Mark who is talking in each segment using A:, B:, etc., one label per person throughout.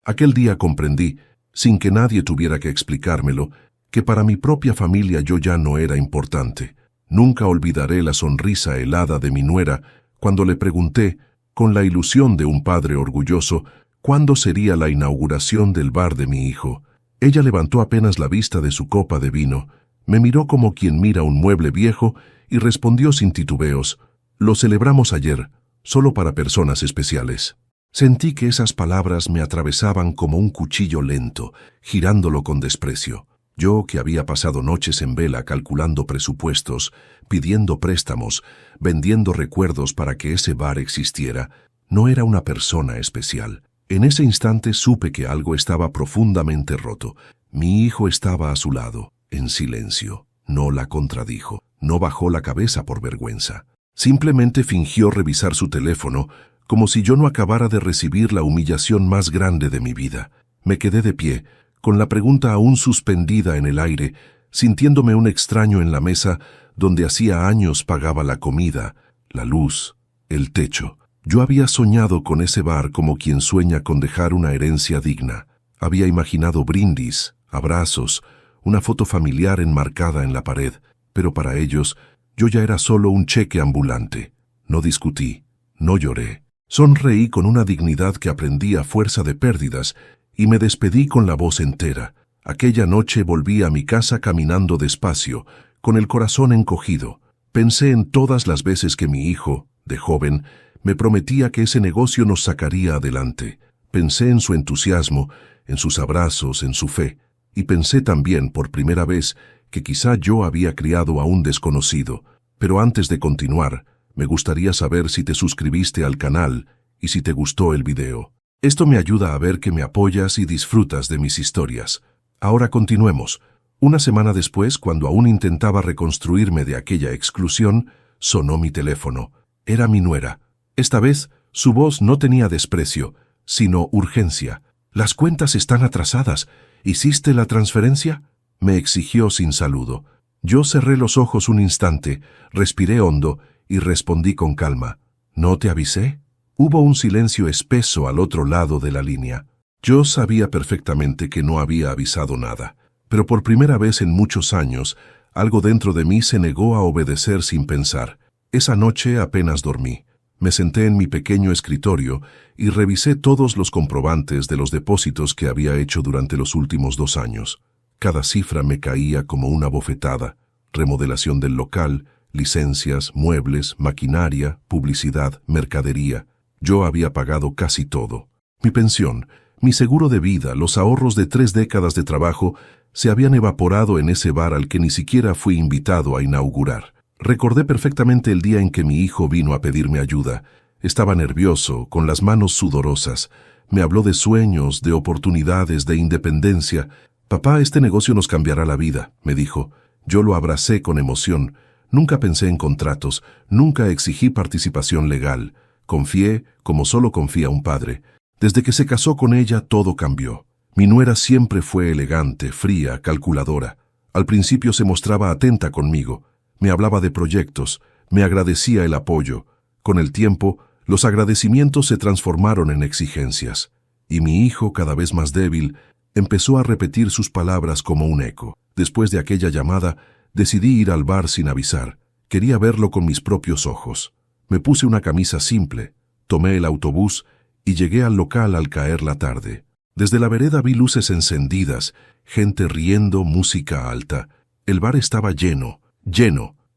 A: Aquel día comprendí, sin que nadie tuviera que explicármelo, que para mi propia familia yo ya no era importante. Nunca olvidaré la sonrisa helada de mi nuera cuando le pregunté, con la ilusión de un padre orgulloso, cuándo sería la inauguración del bar de mi hijo. Ella levantó apenas la vista de su copa de vino, me miró como quien mira un mueble viejo y respondió sin titubeos: «Lo celebramos ayer, solo para personas especiales». Sentí que esas palabras me atravesaban como un cuchillo lento, girándolo con desprecio. Yo, que había pasado noches en vela calculando presupuestos, pidiendo préstamos, vendiendo recuerdos para que ese bar existiera, no era una persona especial. En ese instante supe que algo estaba profundamente roto. Mi hijo estaba a su lado, en silencio. No la contradijo, no bajó la cabeza por vergüenza. Simplemente fingió revisar su teléfono, como si yo no acabara de recibir la humillación más grande de mi vida. Me quedé de pie, con la pregunta aún suspendida en el aire, sintiéndome un extraño en la mesa donde hacía años pagaba la comida, la luz, el techo. Yo había soñado con ese bar como quien sueña con dejar una herencia digna. Había imaginado brindis, abrazos, una foto familiar enmarcada en la pared, pero para ellos yo ya era solo un cheque ambulante. No discutí, no lloré. Sonreí con una dignidad que aprendí a fuerza de pérdidas y me despedí con la voz entera. Aquella noche volví a mi casa caminando despacio, con el corazón encogido. Pensé en todas las veces que mi hijo, de joven, me prometía que ese negocio nos sacaría adelante. Pensé en su entusiasmo, en sus abrazos, en su fe. Y pensé también, por primera vez, que quizá yo había criado a un desconocido. Pero antes de continuar, me gustaría saber si te suscribiste al canal y si te gustó el video. Esto me ayuda a ver que me apoyas y disfrutas de mis historias. Ahora continuemos. Una semana después, cuando aún intentaba reconstruirme de aquella exclusión, sonó mi teléfono. Era mi nuera. Esta vez, su voz no tenía desprecio, sino urgencia. «Las cuentas están atrasadas. ¿Hiciste la transferencia?», me exigió sin saludo. Yo cerré los ojos un instante, respiré hondo y respondí con calma: «¿No te avisé?». Hubo un silencio espeso al otro lado de la línea. Yo sabía perfectamente que no había avisado nada, pero por primera vez en muchos años, algo dentro de mí se negó a obedecer sin pensar. Esa noche apenas dormí. Me senté en mi pequeño escritorio y revisé todos los comprobantes de los depósitos que había hecho durante los últimos 2 años. Cada cifra me caía como una bofetada: remodelación del local, licencias, muebles, maquinaria, publicidad, mercadería. Yo había pagado casi todo. Mi pensión, mi seguro de vida, los ahorros de 3 décadas de trabajo se habían evaporado en ese bar al que ni siquiera fui invitado a inaugurar. Recordé perfectamente el día en que mi hijo vino a pedirme ayuda. Estaba nervioso, con las manos sudorosas. Me habló de sueños, de oportunidades, de independencia. «Papá, este negocio nos cambiará la vida», me dijo. Yo lo abracé con emoción. Nunca pensé en contratos, nunca exigí participación legal. Confié como solo confía un padre. Desde que se casó con ella, todo cambió. Mi nuera siempre fue elegante, fría, calculadora. Al principio se mostraba atenta conmigo. Me hablaba de proyectos, me agradecía el apoyo. Con el tiempo, los agradecimientos se transformaron en exigencias. Y mi hijo, cada vez más débil, empezó a repetir sus palabras como un eco. Después de aquella llamada, decidí ir al bar sin avisar. Quería verlo con mis propios ojos. Me puse una camisa simple, tomé el autobús y llegué al local al caer la tarde. Desde la vereda vi luces encendidas, gente riendo, música alta. El bar estaba lleno,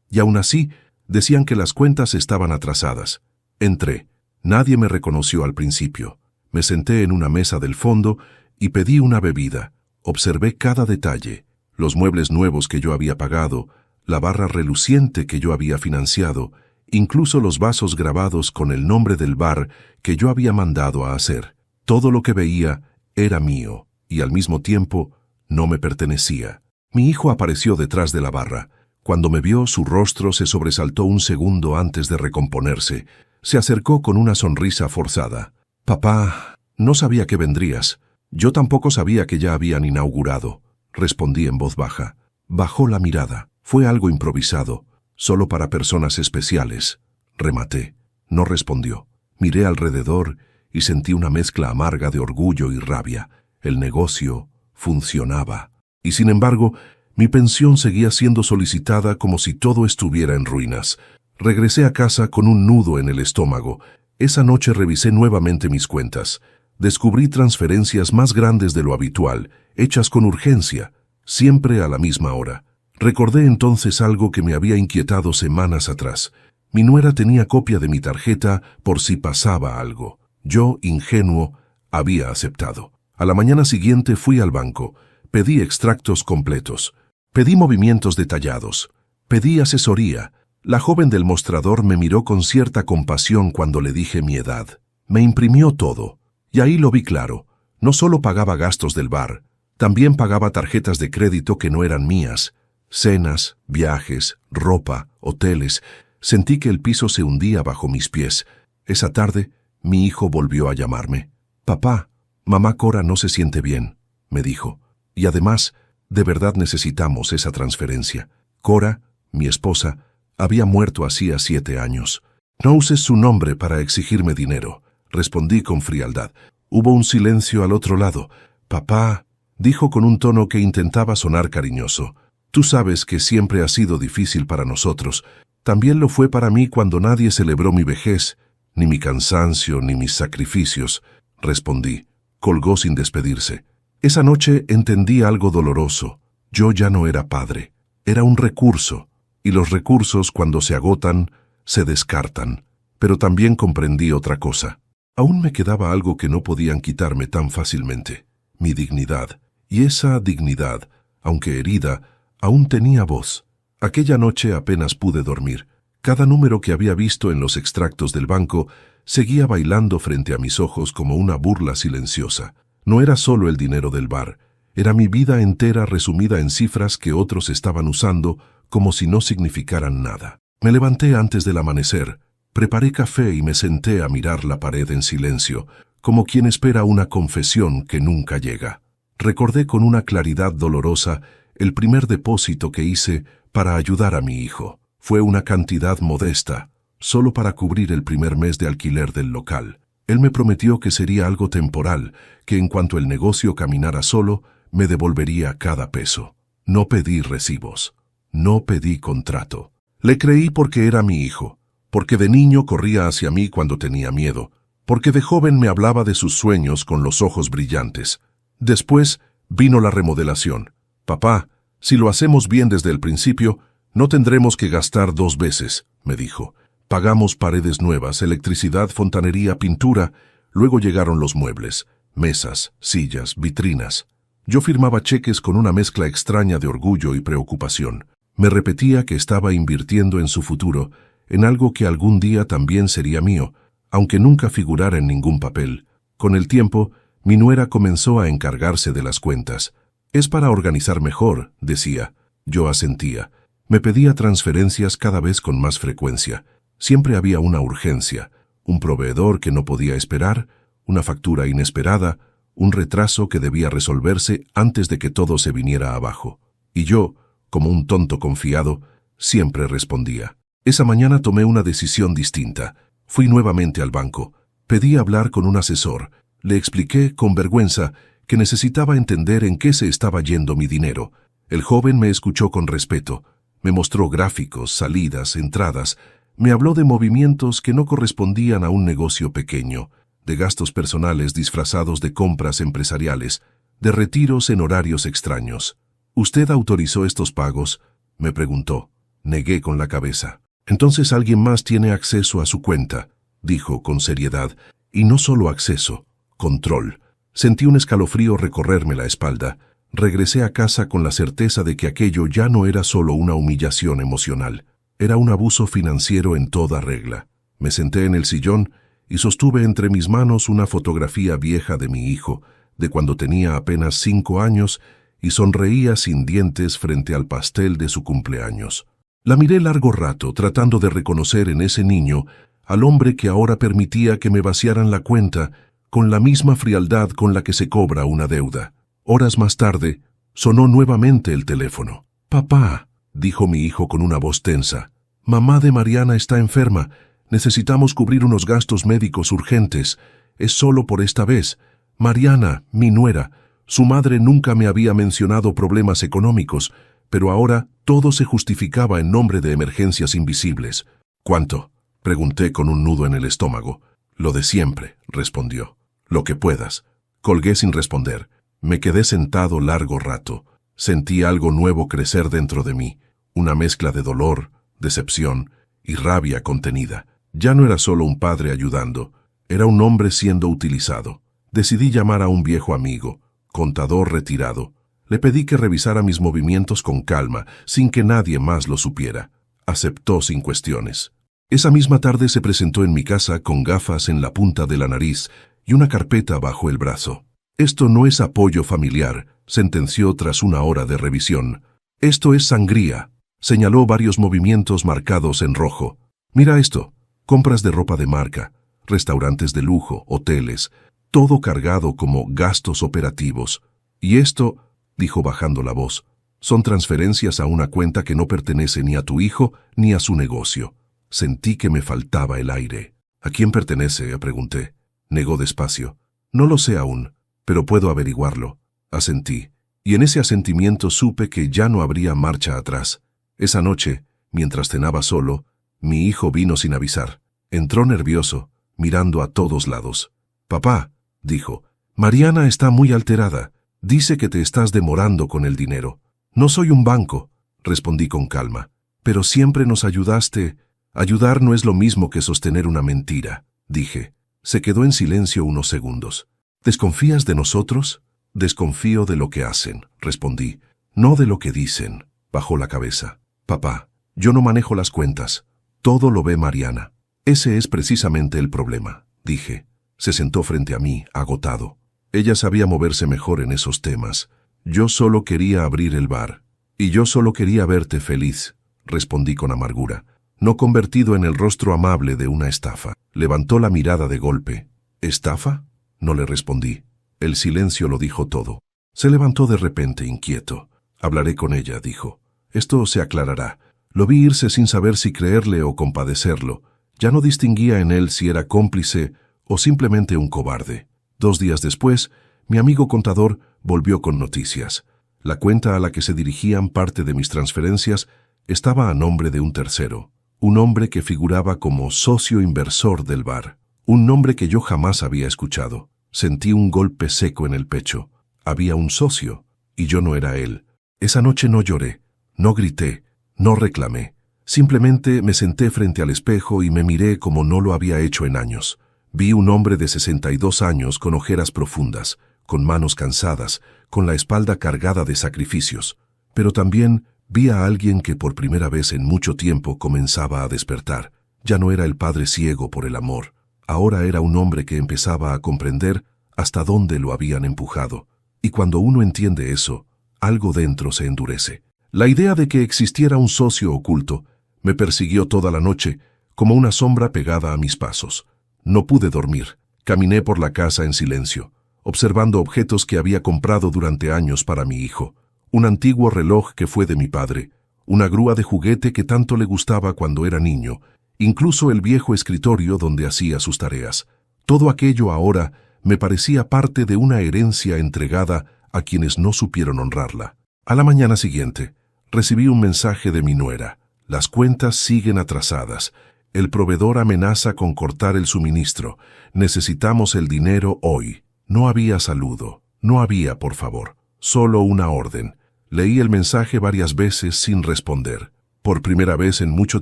A: y aún así decían que las cuentas estaban atrasadas. Entré. Nadie me reconoció al principio. Me senté en una mesa del fondo y pedí una bebida. Observé cada detalle: los muebles nuevos que yo había pagado, la barra reluciente que yo había financiado, incluso los vasos grabados con el nombre del bar que yo había mandado a hacer. Todo lo que veía era mío y al mismo tiempo no me pertenecía. Mi hijo apareció detrás de la barra. Cuando me vio, su rostro se sobresaltó un segundo antes de recomponerse. Se acercó con una sonrisa forzada. «Papá, no sabía que vendrías». «Yo tampoco sabía que ya habían inaugurado», respondí en voz baja. Bajó la mirada. «Fue algo improvisado, solo para personas especiales», rematé. No respondió. Miré alrededor y sentí una mezcla amarga de orgullo y rabia. El negocio funcionaba. Y sin embargo, mi pensión seguía siendo solicitada como si todo estuviera en ruinas. Regresé a casa con un nudo en el estómago. Esa noche revisé nuevamente mis cuentas. Descubrí transferencias más grandes de lo habitual, hechas con urgencia, siempre a la misma hora. Recordé entonces algo que me había inquietado semanas atrás. Mi nuera tenía copia de mi tarjeta por si pasaba algo. Yo, ingenuo, había aceptado. A la mañana siguiente fui al banco. Pedí extractos completos. Pedí movimientos detallados. Pedí asesoría. La joven del mostrador me miró con cierta compasión cuando le dije mi edad. Me imprimió todo. Y ahí lo vi claro. No solo pagaba gastos del bar, también pagaba tarjetas de crédito que no eran mías. Cenas, viajes, ropa, hoteles. Sentí que el piso se hundía bajo mis pies. Esa tarde, mi hijo volvió a llamarme. «Papá, mamá Cora no se siente bien», me dijo. «Y además, de verdad necesitamos esa transferencia. Cora, mi esposa, había muerto hacía 7 años. No uses su nombre para exigirme dinero», respondí con frialdad. Hubo un silencio al otro lado. «Papá», dijo con un tono que intentaba sonar cariñoso, «tú sabes que siempre ha sido difícil para nosotros. También lo fue para mí cuando nadie celebró mi vejez, ni mi cansancio, ni mis sacrificios», respondí. Colgó sin despedirse. Esa noche entendí algo doloroso. Yo ya no era padre. Era un recurso, y los recursos, cuando se agotan, se descartan. Pero también comprendí otra cosa. Aún me quedaba algo que no podían quitarme tan fácilmente: mi dignidad. Y esa dignidad, aunque herida, aún tenía voz. Aquella noche apenas pude dormir. Cada número que había visto en los extractos del banco seguía bailando frente a mis ojos como una burla silenciosa. No era solo el dinero del bar, era mi vida entera resumida en cifras que otros estaban usando como si no significaran nada. Me levanté antes del amanecer, preparé café y me senté a mirar la pared en silencio, como quien espera una confesión que nunca llega. Recordé con una claridad dolorosa el primer depósito que hice para ayudar a mi hijo. Fue una cantidad modesta, solo para cubrir el primer mes de alquiler del local. Él me prometió que sería algo temporal, que en cuanto el negocio caminara solo, me devolvería cada peso. No pedí recibos. No pedí contrato. Le creí porque era mi hijo, porque de niño corría hacia mí cuando tenía miedo, porque de joven me hablaba de sus sueños con los ojos brillantes. Después vino la remodelación. «Papá, si lo hacemos bien desde el principio, no tendremos que gastar 2 veces», me dijo. Pagamos paredes nuevas, electricidad, fontanería, pintura. Luego llegaron los muebles, mesas, sillas, vitrinas. Yo firmaba cheques con una mezcla extraña de orgullo y preocupación. Me repetía que estaba invirtiendo en su futuro, en algo que algún día también sería mío, aunque nunca figurara en ningún papel. Con el tiempo, mi nuera comenzó a encargarse de las cuentas. «Es para organizar mejor», decía. Yo asentía. Me pedía transferencias cada vez con más frecuencia. Siempre había una urgencia, un proveedor que no podía esperar, una factura inesperada, un retraso que debía resolverse antes de que todo se viniera abajo. Y yo, como un tonto confiado, siempre respondía. Esa mañana tomé una decisión distinta. Fui nuevamente al banco. Pedí hablar con un asesor. Le expliqué, con vergüenza, que necesitaba entender en qué se estaba yendo mi dinero. El joven me escuchó con respeto. Me mostró gráficos, salidas, entradas. Me habló de movimientos que no correspondían a un negocio pequeño, de gastos personales disfrazados de compras empresariales, de retiros en horarios extraños. «¿Usted autorizó estos pagos?», me preguntó. Negué con la cabeza. «Entonces alguien más tiene acceso a su cuenta», dijo con seriedad, «y no solo acceso, control». Sentí un escalofrío recorrerme la espalda. Regresé a casa con la certeza de que aquello ya no era solo una humillación emocional. Era un abuso financiero en toda regla. Me senté en el sillón y sostuve entre mis manos una fotografía vieja de mi hijo, de cuando tenía apenas 5 años, y sonreía sin dientes frente al pastel de su cumpleaños. La miré largo rato, tratando de reconocer en ese niño al hombre que ahora permitía que me vaciaran la cuenta con la misma frialdad con la que se cobra una deuda. Horas más tarde, sonó nuevamente el teléfono. «Papá», dijo mi hijo con una voz tensa, «mamá de Mariana está enferma. Necesitamos cubrir unos gastos médicos urgentes. es solo por esta vez. Mariana, mi nuera, su madre nunca me había mencionado problemas económicos, pero ahora todo se justificaba en nombre de emergencias invisibles. ¿Cuánto?, pregunté con un nudo en el estómago. Lo de siempre, respondió. Lo que puedas. Colgué sin responder. Me quedé sentado largo rato. Sentí algo nuevo crecer dentro de mí, una mezcla de dolor, decepción y rabia contenida. Ya no era solo un padre ayudando, era un hombre siendo utilizado. Decidí llamar a un viejo amigo, contador retirado. Le pedí que revisara mis movimientos con calma, sin que nadie más lo supiera. Aceptó sin cuestiones. Esa misma tarde se presentó en mi casa con gafas en la punta de la nariz y una carpeta bajo el brazo. Esto no es apoyo familiar, sentenció tras una hora de revisión. Esto es sangría. Señaló varios movimientos marcados en rojo. Mira esto. Compras de ropa de marca, restaurantes de lujo, hoteles, todo cargado como gastos operativos. Y esto, dijo bajando la voz, son transferencias a una cuenta que no pertenece ni a tu hijo ni a su negocio. Sentí que me faltaba el aire. ¿A quién pertenece?, pregunté. Negó despacio. No lo sé aún, pero puedo averiguarlo. Asentí, y en ese asentimiento supe que ya no habría marcha atrás. Esa noche, mientras cenaba solo, mi hijo vino sin avisar. Entró nervioso, mirando a todos lados. «Papá», dijo, «Mariana está muy alterada. Dice que te estás demorando con el dinero». «No soy un banco», respondí con calma, «pero siempre nos ayudaste». «Ayudar no es lo mismo que sostener una mentira», dije. Se quedó en silencio unos segundos. «¿Desconfías de nosotros?» «Desconfío de lo que hacen», respondí. «No de lo que dicen». Bajó la cabeza. «Papá, yo no manejo las cuentas. Todo lo ve Mariana». «Ese es precisamente el problema», dije. Se sentó frente a mí, agotado. Ella sabía moverse mejor en esos temas. «Yo solo quería abrir el bar. Y yo solo quería verte feliz», respondí con amargura, no convertido en el rostro amable de una estafa. Levantó la mirada de golpe. «¿Estafa?», no le respondí. El silencio lo dijo todo. Se levantó de repente, inquieto. «Hablaré con ella», dijo. «Esto se aclarará». Lo vi irse sin saber si creerle o compadecerlo. Ya no distinguía en él si era cómplice o simplemente un cobarde. 2 días después, mi amigo contador volvió con noticias. La cuenta a la que se dirigían parte de mis transferencias estaba a nombre de un tercero, un hombre que figuraba como socio inversor del bar, un nombre que yo jamás había escuchado. Sentí un golpe seco en el pecho. Había un socio, y yo no era él. Esa noche no lloré, no grité, no reclamé. Simplemente me senté frente al espejo y me miré como no lo había hecho en años. Vi un hombre de 62 años con ojeras profundas, con manos cansadas, con la espalda cargada de sacrificios. Pero también vi a alguien que por primera vez en mucho tiempo comenzaba a despertar. Ya no era el padre ciego por el amor. Ahora era un hombre que empezaba a comprender hasta dónde lo habían empujado. Y cuando uno entiende eso, algo dentro se endurece. La idea de que existiera un socio oculto me persiguió toda la noche, como una sombra pegada a mis pasos. No pude dormir. Caminé por la casa en silencio, observando objetos que había comprado durante años para mi hijo. Un antiguo reloj que fue de mi padre, una grúa de juguete que tanto le gustaba cuando era niño, incluso el viejo escritorio donde hacía sus tareas. Todo aquello ahora me parecía parte de una herencia entregada a quienes no supieron honrarla. A la mañana siguiente, recibí un mensaje de mi nuera. Las cuentas siguen atrasadas. El proveedor amenaza con cortar el suministro. Necesitamos el dinero hoy. No había saludo. No había, por favor. Solo una orden. Leí el mensaje varias veces sin responder. Por primera vez en mucho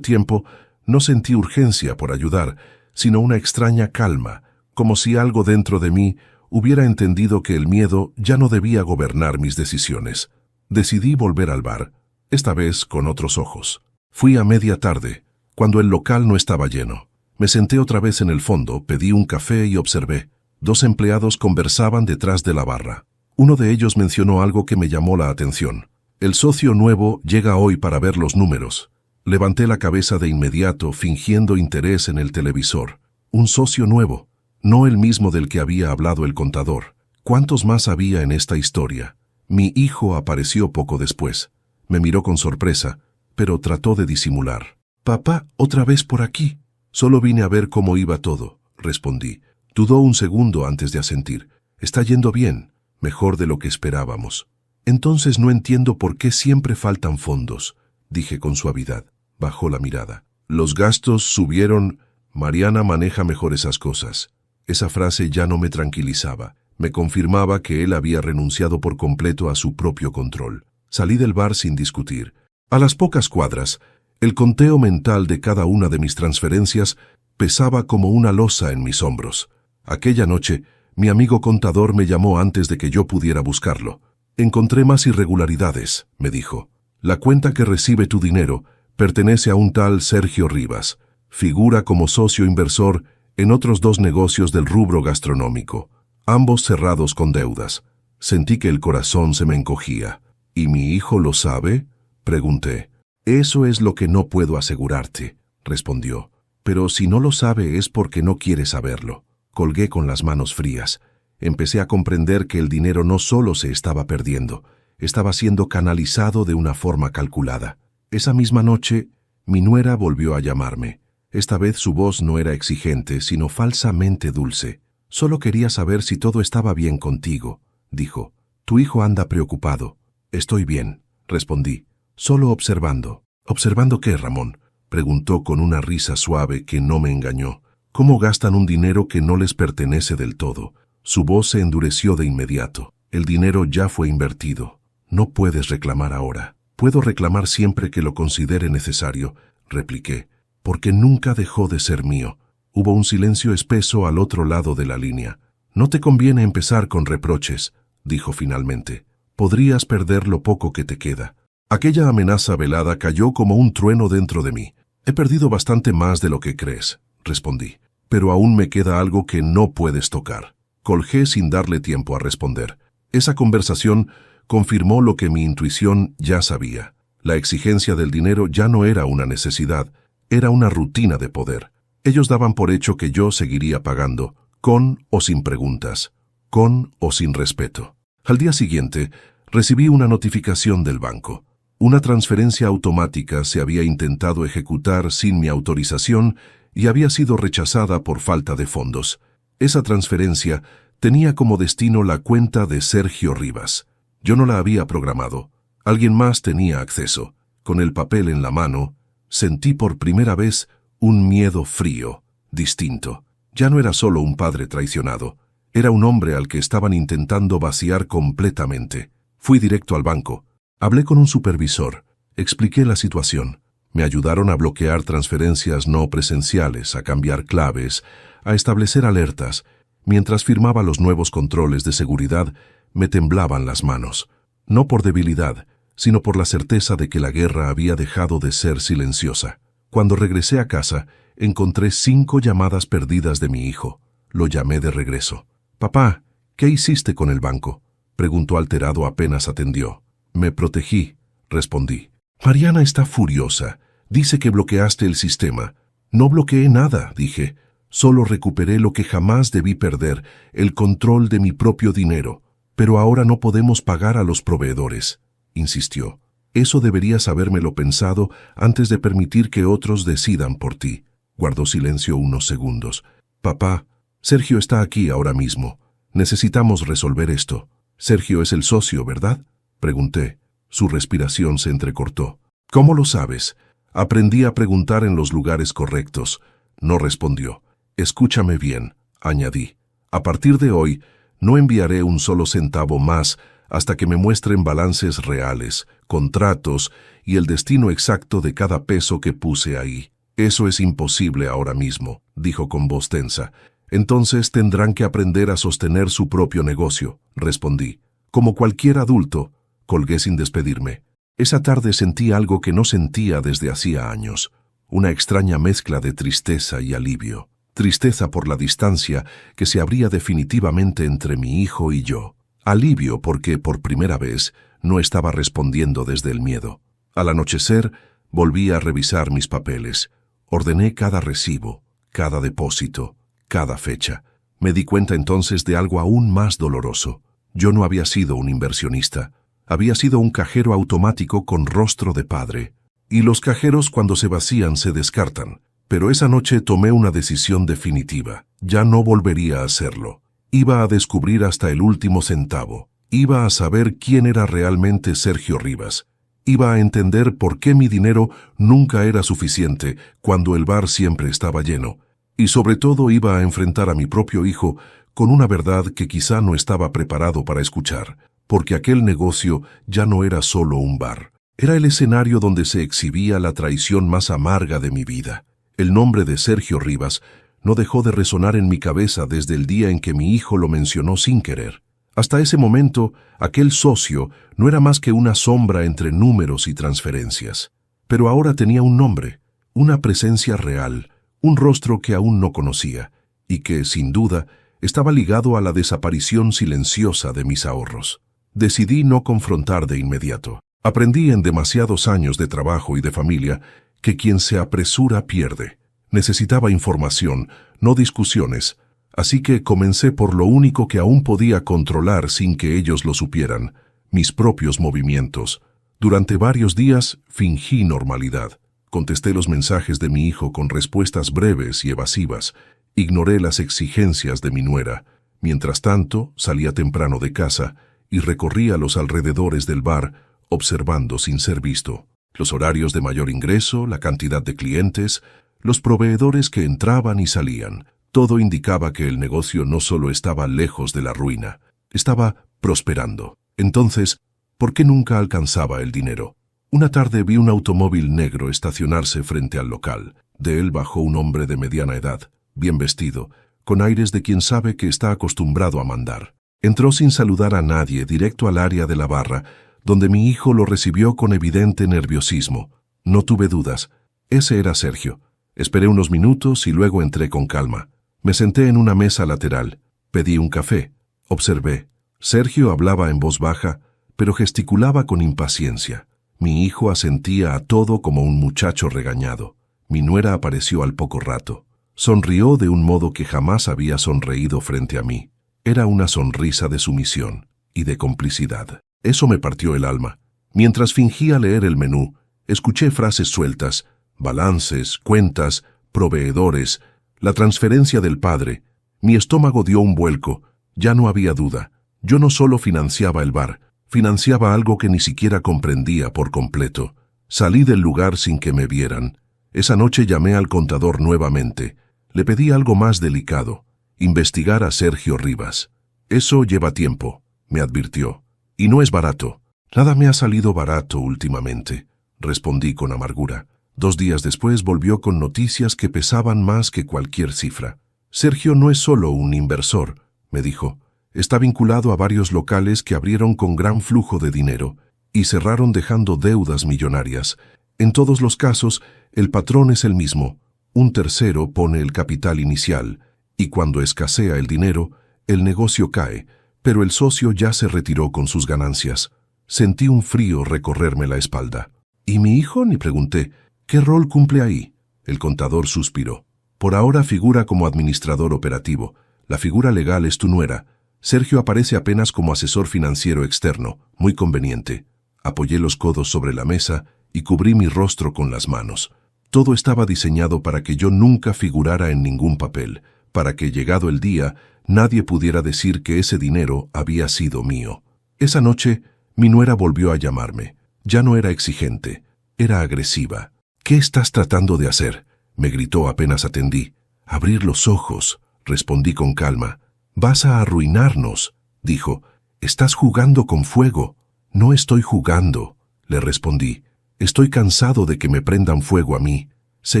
A: tiempo, no sentí urgencia por ayudar, sino una extraña calma, como si algo dentro de mí hubiera entendido que el miedo ya no debía gobernar mis decisiones. Decidí volver al bar, esta vez con otros ojos. Fui a media tarde, cuando el local no estaba lleno. Me senté otra vez en el fondo, pedí un café y observé. 2 empleados conversaban detrás de la barra. Uno de ellos mencionó algo que me llamó la atención. «El socio nuevo llega hoy para ver los números». Levanté la cabeza de inmediato, fingiendo interés en el televisor. Un socio nuevo, no el mismo del que había hablado el contador. ¿Cuántos más había en esta historia? Mi hijo apareció poco después. Me miró con sorpresa, pero trató de disimular. «Papá, otra vez por aquí». «Solo vine a ver cómo iba todo», respondí. Dudó un segundo antes de asentir. Está yendo bien, mejor de lo que esperábamos. Entonces no entiendo por qué siempre faltan fondos, dije con suavidad. Bajó la mirada. Los gastos subieron. Mariana maneja mejor esas cosas. Esa frase ya no me tranquilizaba. Me confirmaba que él había renunciado por completo a su propio control. Salí del bar sin discutir. A las pocas cuadras, el conteo mental de cada una de mis transferencias pesaba como una losa en mis hombros. Aquella noche, mi amigo contador me llamó antes de que yo pudiera buscarlo. Encontré más irregularidades, me dijo. La cuenta que recibe tu dinero pertenece a un tal Sergio Rivas. Figura como socio inversor en otros 2 negocios del rubro gastronómico, ambos cerrados con deudas. Sentí que el corazón se me encogía. ¿Y mi hijo lo sabe?, pregunté. Eso es lo que no puedo asegurarte, respondió. Pero si no lo sabe es porque no quiere saberlo. Colgué con las manos frías. Empecé a comprender que el dinero no solo se estaba perdiendo, estaba siendo canalizado de una forma calculada. Esa misma noche, mi nuera volvió a llamarme. Esta vez su voz no era exigente, sino falsamente dulce. Solo quería saber si todo estaba bien contigo, dijo. Tu hijo anda preocupado. Estoy bien, respondí. Solo observando. ¿Observando qué, Ramón?, preguntó con una risa suave que no me engañó. ¿Cómo gastan un dinero que no les pertenece del todo? Su voz se endureció de inmediato. El dinero ya fue invertido. No puedes reclamar ahora. Puedo reclamar siempre que lo considere necesario, repliqué, porque nunca dejó de ser mío. Hubo un silencio espeso al otro lado de la línea. No te conviene empezar con reproches, dijo finalmente. Podrías perder lo poco que te queda. Aquella amenaza velada cayó como un trueno dentro de mí. He perdido bastante más de lo que crees, respondí, pero aún me queda algo que no puedes tocar. Colgué sin darle tiempo a responder. Esa conversación confirmó lo que mi intuición ya sabía. La exigencia del dinero ya no era una necesidad, era una rutina de poder. Ellos daban por hecho que yo seguiría pagando, con o sin preguntas, con o sin respeto. Al día siguiente, recibí una notificación del banco. Una transferencia automática se había intentado ejecutar sin mi autorización y había sido rechazada por falta de fondos. Esa transferencia tenía como destino la cuenta de Sergio Rivas. Yo no la había programado. Alguien más tenía acceso. Con el papel en la mano, sentí por primera vez un miedo frío, distinto. Ya no era solo un padre traicionado. Era un hombre al que estaban intentando vaciar completamente. Fui directo al banco. Hablé con un supervisor. Expliqué la situación. Me ayudaron a bloquear transferencias no presenciales, a cambiar claves, a establecer alertas. Mientras firmaba los nuevos controles de seguridad, me temblaban las manos. No por debilidad, sino por la certeza de que la guerra había dejado de ser silenciosa. Cuando regresé a casa, encontré 5 llamadas perdidas de mi hijo. Lo llamé de regreso. «Papá, ¿qué hiciste con el banco?», preguntó alterado apenas atendió. «Me protegí», respondí. «Mariana está furiosa. Dice que bloqueaste el sistema». «No bloqueé nada», dije. «Solo recuperé lo que jamás debí perder, el control de mi propio dinero. Pero ahora no podemos pagar a los proveedores», insistió. «Eso deberías habérmelo pensado antes de permitir que otros decidan por ti». Guardó silencio unos segundos. «Papá, Sergio está aquí ahora mismo. Necesitamos resolver esto». «Sergio es el socio, ¿verdad?», pregunté. Su respiración se entrecortó. «¿Cómo lo sabes?». «Aprendí a preguntar en los lugares correctos». No respondió. «Escúchame bien», añadí. «A partir de hoy, no enviaré un solo centavo más hasta que me muestren balances reales, contratos y el destino exacto de cada peso que puse ahí». «Eso es imposible ahora mismo», dijo con voz tensa. «Entonces tendrán que aprender a sostener su propio negocio», respondí. «Como cualquier adulto», colgué sin despedirme. Esa tarde sentí algo que no sentía desde hacía años. Una extraña mezcla de tristeza y alivio. Tristeza por la distancia que se abría definitivamente entre mi hijo y yo. Alivio porque, por primera vez, no estaba respondiendo desde el miedo. Al anochecer, volví a revisar mis papeles. Ordené cada recibo, cada depósito, cada fecha. Me di cuenta entonces de algo aún más doloroso. Yo no había sido un inversionista. Había sido un cajero automático con rostro de padre. Y los cajeros cuando se vacían se descartan. Pero esa noche tomé una decisión definitiva. Ya no volvería a hacerlo. Iba a descubrir hasta el último centavo. Iba a saber quién era realmente Sergio Rivas. Iba a entender por qué mi dinero nunca era suficiente cuando el bar siempre estaba lleno. Y sobre todo iba a enfrentar a mi propio hijo con una verdad que quizá no estaba preparado para escuchar, porque aquel negocio ya no era solo un bar. Era el escenario donde se exhibía la traición más amarga de mi vida. El nombre de Sergio Rivas no dejó de resonar en mi cabeza desde el día en que mi hijo lo mencionó sin querer. Hasta ese momento, aquel socio no era más que una sombra entre números y transferencias. Pero ahora tenía un nombre, una presencia real, un rostro que aún no conocía, y que, sin duda, estaba ligado a la desaparición silenciosa de mis ahorros. Decidí no confrontar de inmediato. Aprendí en demasiados años de trabajo y de familia que quien se apresura pierde. Necesitaba información, no discusiones, así que comencé por lo único que aún podía controlar sin que ellos lo supieran, mis propios movimientos. Durante varios días fingí normalidad. Contesté los mensajes de mi hijo con respuestas breves y evasivas. Ignoré las exigencias de mi nuera. Mientras tanto, salía temprano de casa y recorría los alrededores del bar, observando sin ser visto. Los horarios de mayor ingreso, la cantidad de clientes, los proveedores que entraban y salían. Todo indicaba que el negocio no solo estaba lejos de la ruina, estaba prosperando. Entonces, ¿por qué nunca alcanzaba el dinero? Una tarde vi un automóvil negro estacionarse frente al local. De él bajó un hombre de mediana edad, bien vestido, con aires de quien sabe que está acostumbrado a mandar. Entró sin saludar a nadie, directo al área de la barra, donde mi hijo lo recibió con evidente nerviosismo. No tuve dudas. Ese era Sergio. Esperé unos minutos y luego entré con calma. Me senté en una mesa lateral. Pedí un café. Observé. Sergio hablaba en voz baja, pero gesticulaba con impaciencia. Mi hijo asentía a todo como un muchacho regañado. Mi nuera apareció al poco rato. Sonrió de un modo que jamás había sonreído frente a mí. Era una sonrisa de sumisión y de complicidad. Eso me partió el alma. Mientras fingía leer el menú, escuché frases sueltas, balances, cuentas, proveedores, la transferencia del padre. Mi estómago dio un vuelco. Ya no había duda. Yo no solo financiaba el bar, financiaba algo que ni siquiera comprendía por completo. Salí del lugar sin que me vieran. Esa noche llamé al contador nuevamente. Le pedí algo más delicado, investigar a Sergio Rivas. Eso lleva tiempo, me advirtió. Y no es barato. Nada me ha salido barato últimamente, respondí con amargura. 2 días después volvió con noticias que pesaban más que cualquier cifra. Sergio no es solo un inversor, me dijo. Está vinculado a varios locales que abrieron con gran flujo de dinero y cerraron dejando deudas millonarias. En todos los casos, el patrón es el mismo. Un tercero pone el capital inicial y cuando escasea el dinero, el negocio cae, pero el socio ya se retiró con sus ganancias. Sentí un frío recorrerme la espalda. ¿Y mi hijo? Ni pregunté. ¿Qué rol cumple ahí? El contador suspiró. Por ahora figura como administrador operativo. La figura legal es tu nuera. Sergio aparece apenas como asesor financiero externo, muy conveniente. Apoyé los codos sobre la mesa y cubrí mi rostro con las manos. Todo estaba diseñado para que yo nunca figurara en ningún papel, para que, llegado el día, nadie pudiera decir que ese dinero había sido mío. Esa noche, mi nuera volvió a llamarme. Ya no era exigente, era agresiva. ¿Qué estás tratando de hacer?, me gritó apenas atendí. Abrir los ojos, respondí con calma. Vas a arruinarnos, dijo. Estás jugando con fuego. No estoy jugando, le respondí. Estoy cansado de que me prendan fuego a mí. Se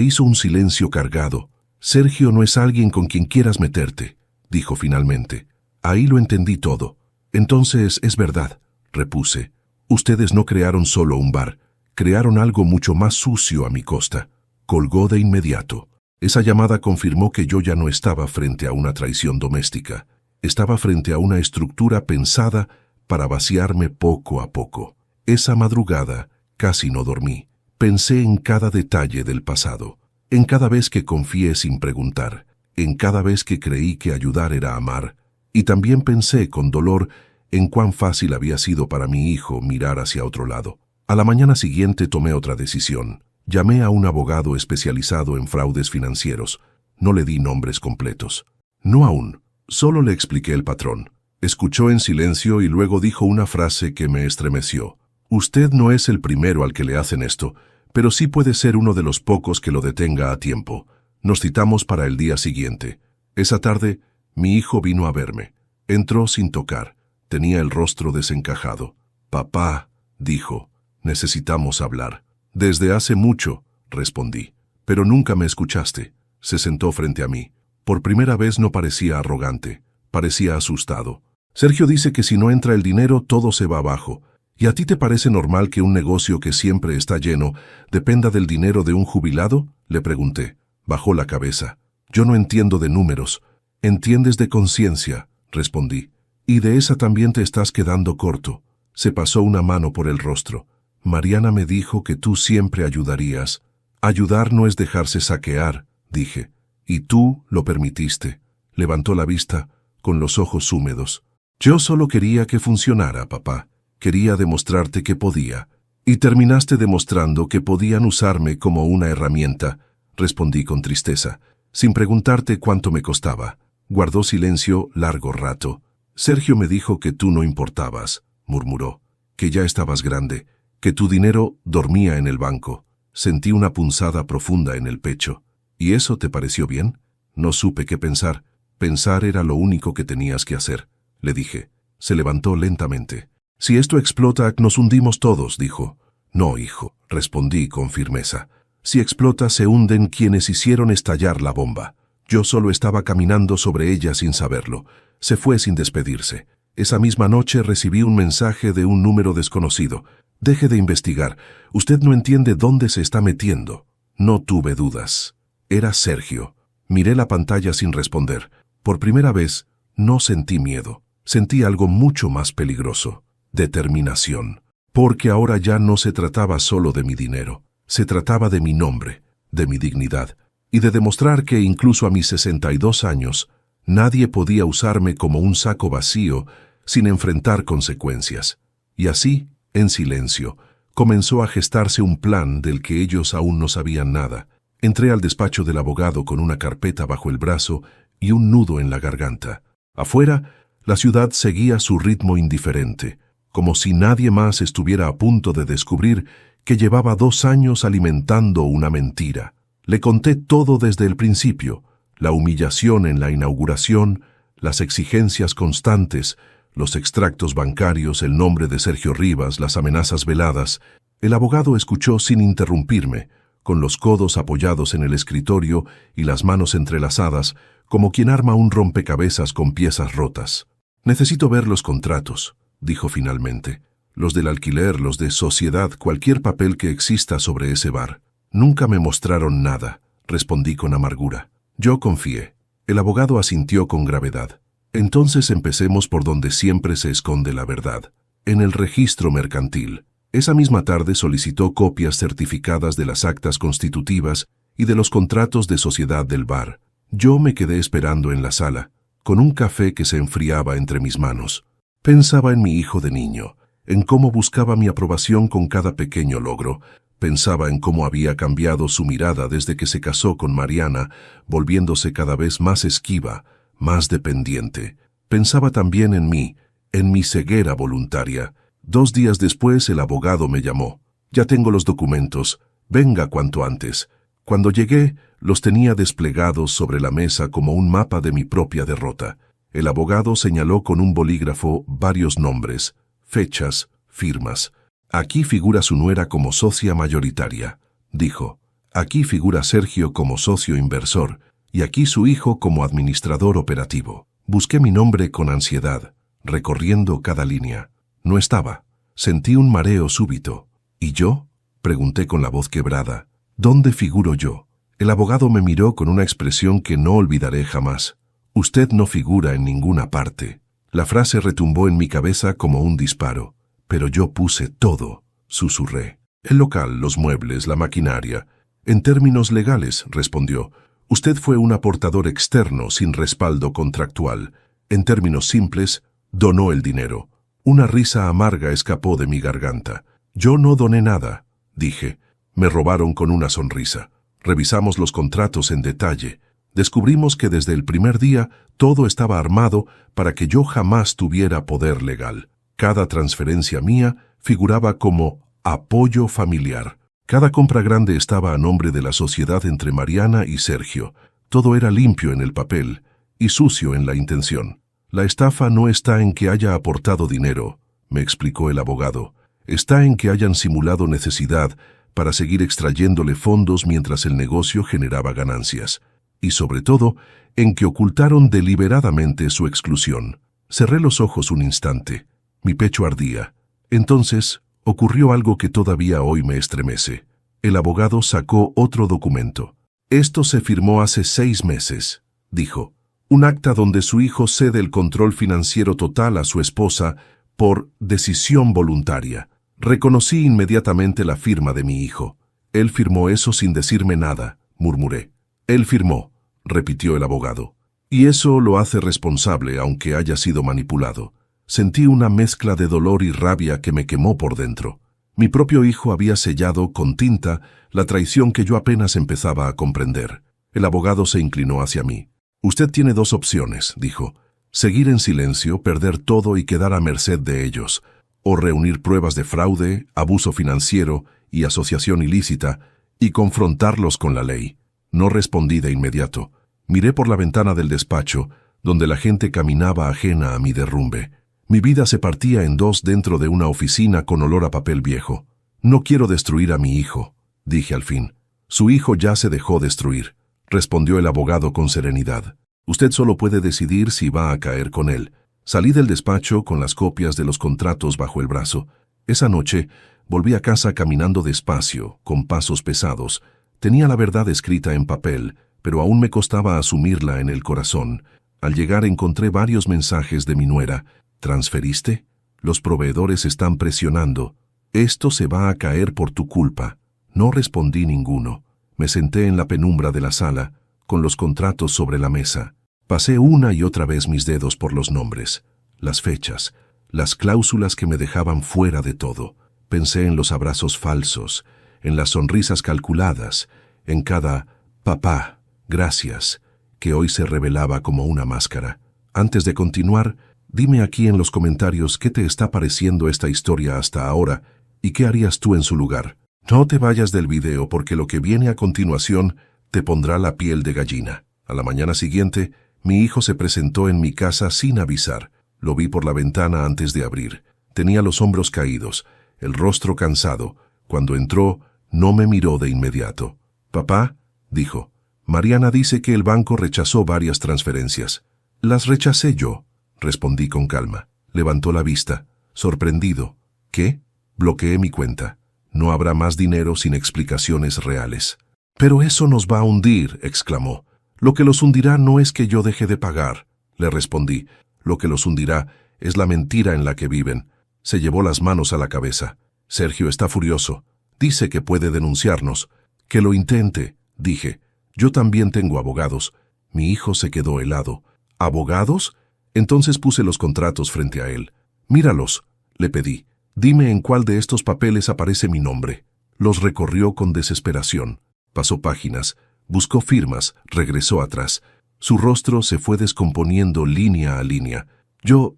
A: hizo un silencio cargado. Sergio no es alguien con quien quieras meterte, dijo finalmente. Ahí lo entendí todo. Entonces es verdad, repuse. Ustedes no crearon solo un bar, crearon algo mucho más sucio a mi costa. Colgó de inmediato. Esa llamada confirmó que yo ya no estaba frente a una traición doméstica. Estaba frente a una estructura pensada para vaciarme poco a poco. Esa madrugada casi no dormí. Pensé en cada detalle del pasado, en cada vez que confié sin preguntar, en cada vez que creí que ayudar era amar, y también pensé con dolor en cuán fácil había sido para mi hijo mirar hacia otro lado. A la mañana siguiente tomé otra decisión. Llamé a un abogado especializado en fraudes financieros. No le di nombres completos. No aún. Solo le expliqué el patrón. Escuchó en silencio y luego dijo una frase que me estremeció. Usted no es el primero al que le hacen esto, pero sí puede ser uno de los pocos que lo detenga a tiempo. Nos citamos para el día siguiente. Esa tarde, mi hijo vino a verme. Entró sin tocar. Tenía el rostro desencajado. Papá, dijo, necesitamos hablar. Desde hace mucho, respondí. Pero nunca me escuchaste. Se sentó frente a mí. Por primera vez no parecía arrogante. Parecía asustado. Sergio dice que si no entra el dinero, todo se va abajo. ¿Y a ti te parece normal que un negocio que siempre está lleno dependa del dinero de un jubilado? Le pregunté. Bajó la cabeza. Yo no entiendo de números. Entiendes de conciencia, respondí. Y de esa también te estás quedando corto. Se pasó una mano por el rostro. Mariana me dijo que tú siempre ayudarías. Ayudar no es dejarse saquear, dije. Y tú lo permitiste. Levantó la vista, con los ojos húmedos. Yo solo quería que funcionara, papá. Quería demostrarte que podía. Y terminaste demostrando que podían usarme como una herramienta, respondí con tristeza, sin preguntarte cuánto me costaba. Guardó silencio largo rato. Sergio me dijo que tú no importabas, murmuró, que ya estabas grande, que tu dinero dormía en el banco. Sentí una punzada profunda en el pecho. ¿Y eso te pareció bien? No supe qué pensar. Pensar era lo único que tenías que hacer, le dije. Se levantó lentamente. Si esto explota, nos hundimos todos, dijo. No, hijo, respondí con firmeza. Si explota, se hunden quienes hicieron estallar la bomba. Yo solo estaba caminando sobre ella sin saberlo. Se fue sin despedirse. Esa misma noche recibí un mensaje de un número desconocido. Deje de investigar. Usted no entiende dónde se está metiendo. No tuve dudas. Era Sergio. Miré la pantalla sin responder. Por primera vez, no sentí miedo. Sentí algo mucho más peligroso. Determinación. Porque ahora ya no se trataba solo de mi dinero. Se trataba de mi nombre, de mi dignidad, y de demostrar que incluso a mis 62 años, nadie podía usarme como un saco vacío sin enfrentar consecuencias. Y así, en silencio, comenzó a gestarse un plan del que ellos aún no sabían nada. Entré al despacho del abogado con una carpeta bajo el brazo y un nudo en la garganta. Afuera, la ciudad seguía su ritmo indiferente, como si nadie más estuviera a punto de descubrir que llevaba 2 años alimentando una mentira. Le conté todo desde el principio, la humillación en la inauguración, las exigencias constantes, los extractos bancarios, el nombre de Sergio Rivas, las amenazas veladas. El abogado escuchó sin interrumpirme, con los codos apoyados en el escritorio y las manos entrelazadas, como quien arma un rompecabezas con piezas rotas. Necesito ver los contratos, dijo finalmente. Los del alquiler, los de sociedad, cualquier papel que exista sobre ese bar. Nunca me mostraron nada, respondí con amargura. Yo confié. El abogado asintió con gravedad. Entonces empecemos por donde siempre se esconde la verdad, en el registro mercantil. Esa misma tarde solicitó copias certificadas de las actas constitutivas y de los contratos de sociedad del bar. Yo me quedé esperando en la sala, con un café que se enfriaba entre mis manos. Pensaba en mi hijo de niño, en cómo buscaba mi aprobación con cada pequeño logro. Pensaba en cómo había cambiado su mirada desde que se casó con Mariana, volviéndose cada vez más esquiva, más dependiente. Pensaba también en mí, en mi ceguera voluntaria. 2 días después el abogado me llamó. Ya tengo los documentos. Venga cuanto antes. Cuando llegué, los tenía desplegados sobre la mesa como un mapa de mi propia derrota. El abogado señaló con un bolígrafo varios nombres, fechas, firmas. Aquí figura su nuera como socia mayoritaria, dijo. Aquí figura Sergio como socio inversor, y aquí su hijo como administrador operativo. Busqué mi nombre con ansiedad, recorriendo cada línea. No estaba. Sentí un mareo súbito. ¿Y yo? Pregunté con la voz quebrada. ¿Dónde figuro yo? El abogado me miró con una expresión que no olvidaré jamás. Usted no figura en ninguna parte. La frase retumbó en mi cabeza como un disparo. Pero yo puse todo, susurré. El local, los muebles, la maquinaria. En términos legales, respondió, usted fue un aportador externo sin respaldo contractual. En términos simples, donó el dinero. Una risa amarga escapó de mi garganta. Yo no doné nada, dije. Me robaron con una sonrisa. Revisamos los contratos en detalle. Descubrimos que desde el primer día todo estaba armado para que yo jamás tuviera poder legal. Cada transferencia mía figuraba como apoyo familiar. Cada compra grande estaba a nombre de la sociedad entre Mariana y Sergio. Todo era limpio en el papel y sucio en la intención. La estafa no está en que haya aportado dinero, me explicó el abogado. Está en que hayan simulado necesidad para seguir extrayéndole fondos mientras el negocio generaba ganancias. Y sobre todo, en que ocultaron deliberadamente su exclusión. Cerré los ojos un instante. Mi pecho ardía. Entonces, ocurrió algo que todavía hoy me estremece. El abogado sacó otro documento. Esto se firmó hace 6 meses, dijo. Un acta donde su hijo cede el control financiero total a su esposa por decisión voluntaria. Reconocí inmediatamente la firma de mi hijo. Él firmó eso sin decirme nada, murmuré. Él firmó, repitió el abogado. Y eso lo hace responsable aunque haya sido manipulado. Sentí una mezcla de dolor y rabia que me quemó por dentro. Mi propio hijo había sellado con tinta la traición que yo apenas empezaba a comprender. El abogado se inclinó hacia mí. Usted tiene 2 opciones, dijo. Seguir en silencio, perder todo y quedar a merced de ellos, o reunir pruebas de fraude, abuso financiero y asociación ilícita y confrontarlos con la ley. No respondí de inmediato. Miré por la ventana del despacho, donde la gente caminaba ajena a mi derrumbe. Mi vida se partía en 2 dentro de una oficina con olor a papel viejo. No quiero destruir a mi hijo, dije al fin. Su hijo ya se dejó destruir, respondió el abogado con serenidad. Usted solo puede decidir si va a caer con él. Salí del despacho con las copias de los contratos bajo el brazo. Esa noche volví a casa caminando despacio, con pasos pesados. Tenía la verdad escrita en papel, pero aún me costaba asumirla en el corazón. Al llegar encontré varios mensajes de mi nuera. ¿Transferiste? Los proveedores están presionando. Esto se va a caer por tu culpa. No respondí ninguno. Me senté en la penumbra de la sala, con los contratos sobre la mesa. Pasé una y otra vez mis dedos por los nombres, las fechas, las cláusulas que me dejaban fuera de todo. Pensé en los abrazos falsos, en las sonrisas calculadas, en cada «papá, gracias», que hoy se revelaba como una máscara. Antes de continuar, dime aquí en los comentarios qué te está pareciendo esta historia hasta ahora y qué harías tú en su lugar. No te vayas del video porque lo que viene a continuación te pondrá la piel de gallina. A la mañana siguiente, mi hijo se presentó en mi casa sin avisar. Lo vi por la ventana antes de abrir. Tenía los hombros caídos, el rostro cansado. Cuando entró, no me miró de inmediato. «Papá», dijo, «Mariana dice que el banco rechazó varias transferencias». «Las rechacé yo», respondí con calma. Levantó la vista, sorprendido. «¿Qué?» Bloqueé mi cuenta. No habrá más dinero sin explicaciones reales. «Pero eso nos va a hundir», exclamó. «Lo que los hundirá no es que yo deje de pagar», le respondí. «Lo que los hundirá es la mentira en la que viven». Se llevó las manos a la cabeza. «Sergio está furioso. Dice que puede denunciarnos». «Que lo intente», dije. «Yo también tengo abogados». Mi hijo se quedó helado. «¿Abogados?» Entonces puse los contratos frente a él. «Míralos», le pedí. «Dime en cuál de estos papeles aparece mi nombre». Los recorrió con desesperación. Pasó páginas, buscó firmas, regresó atrás. Su rostro se fue descomponiendo línea a línea. Yo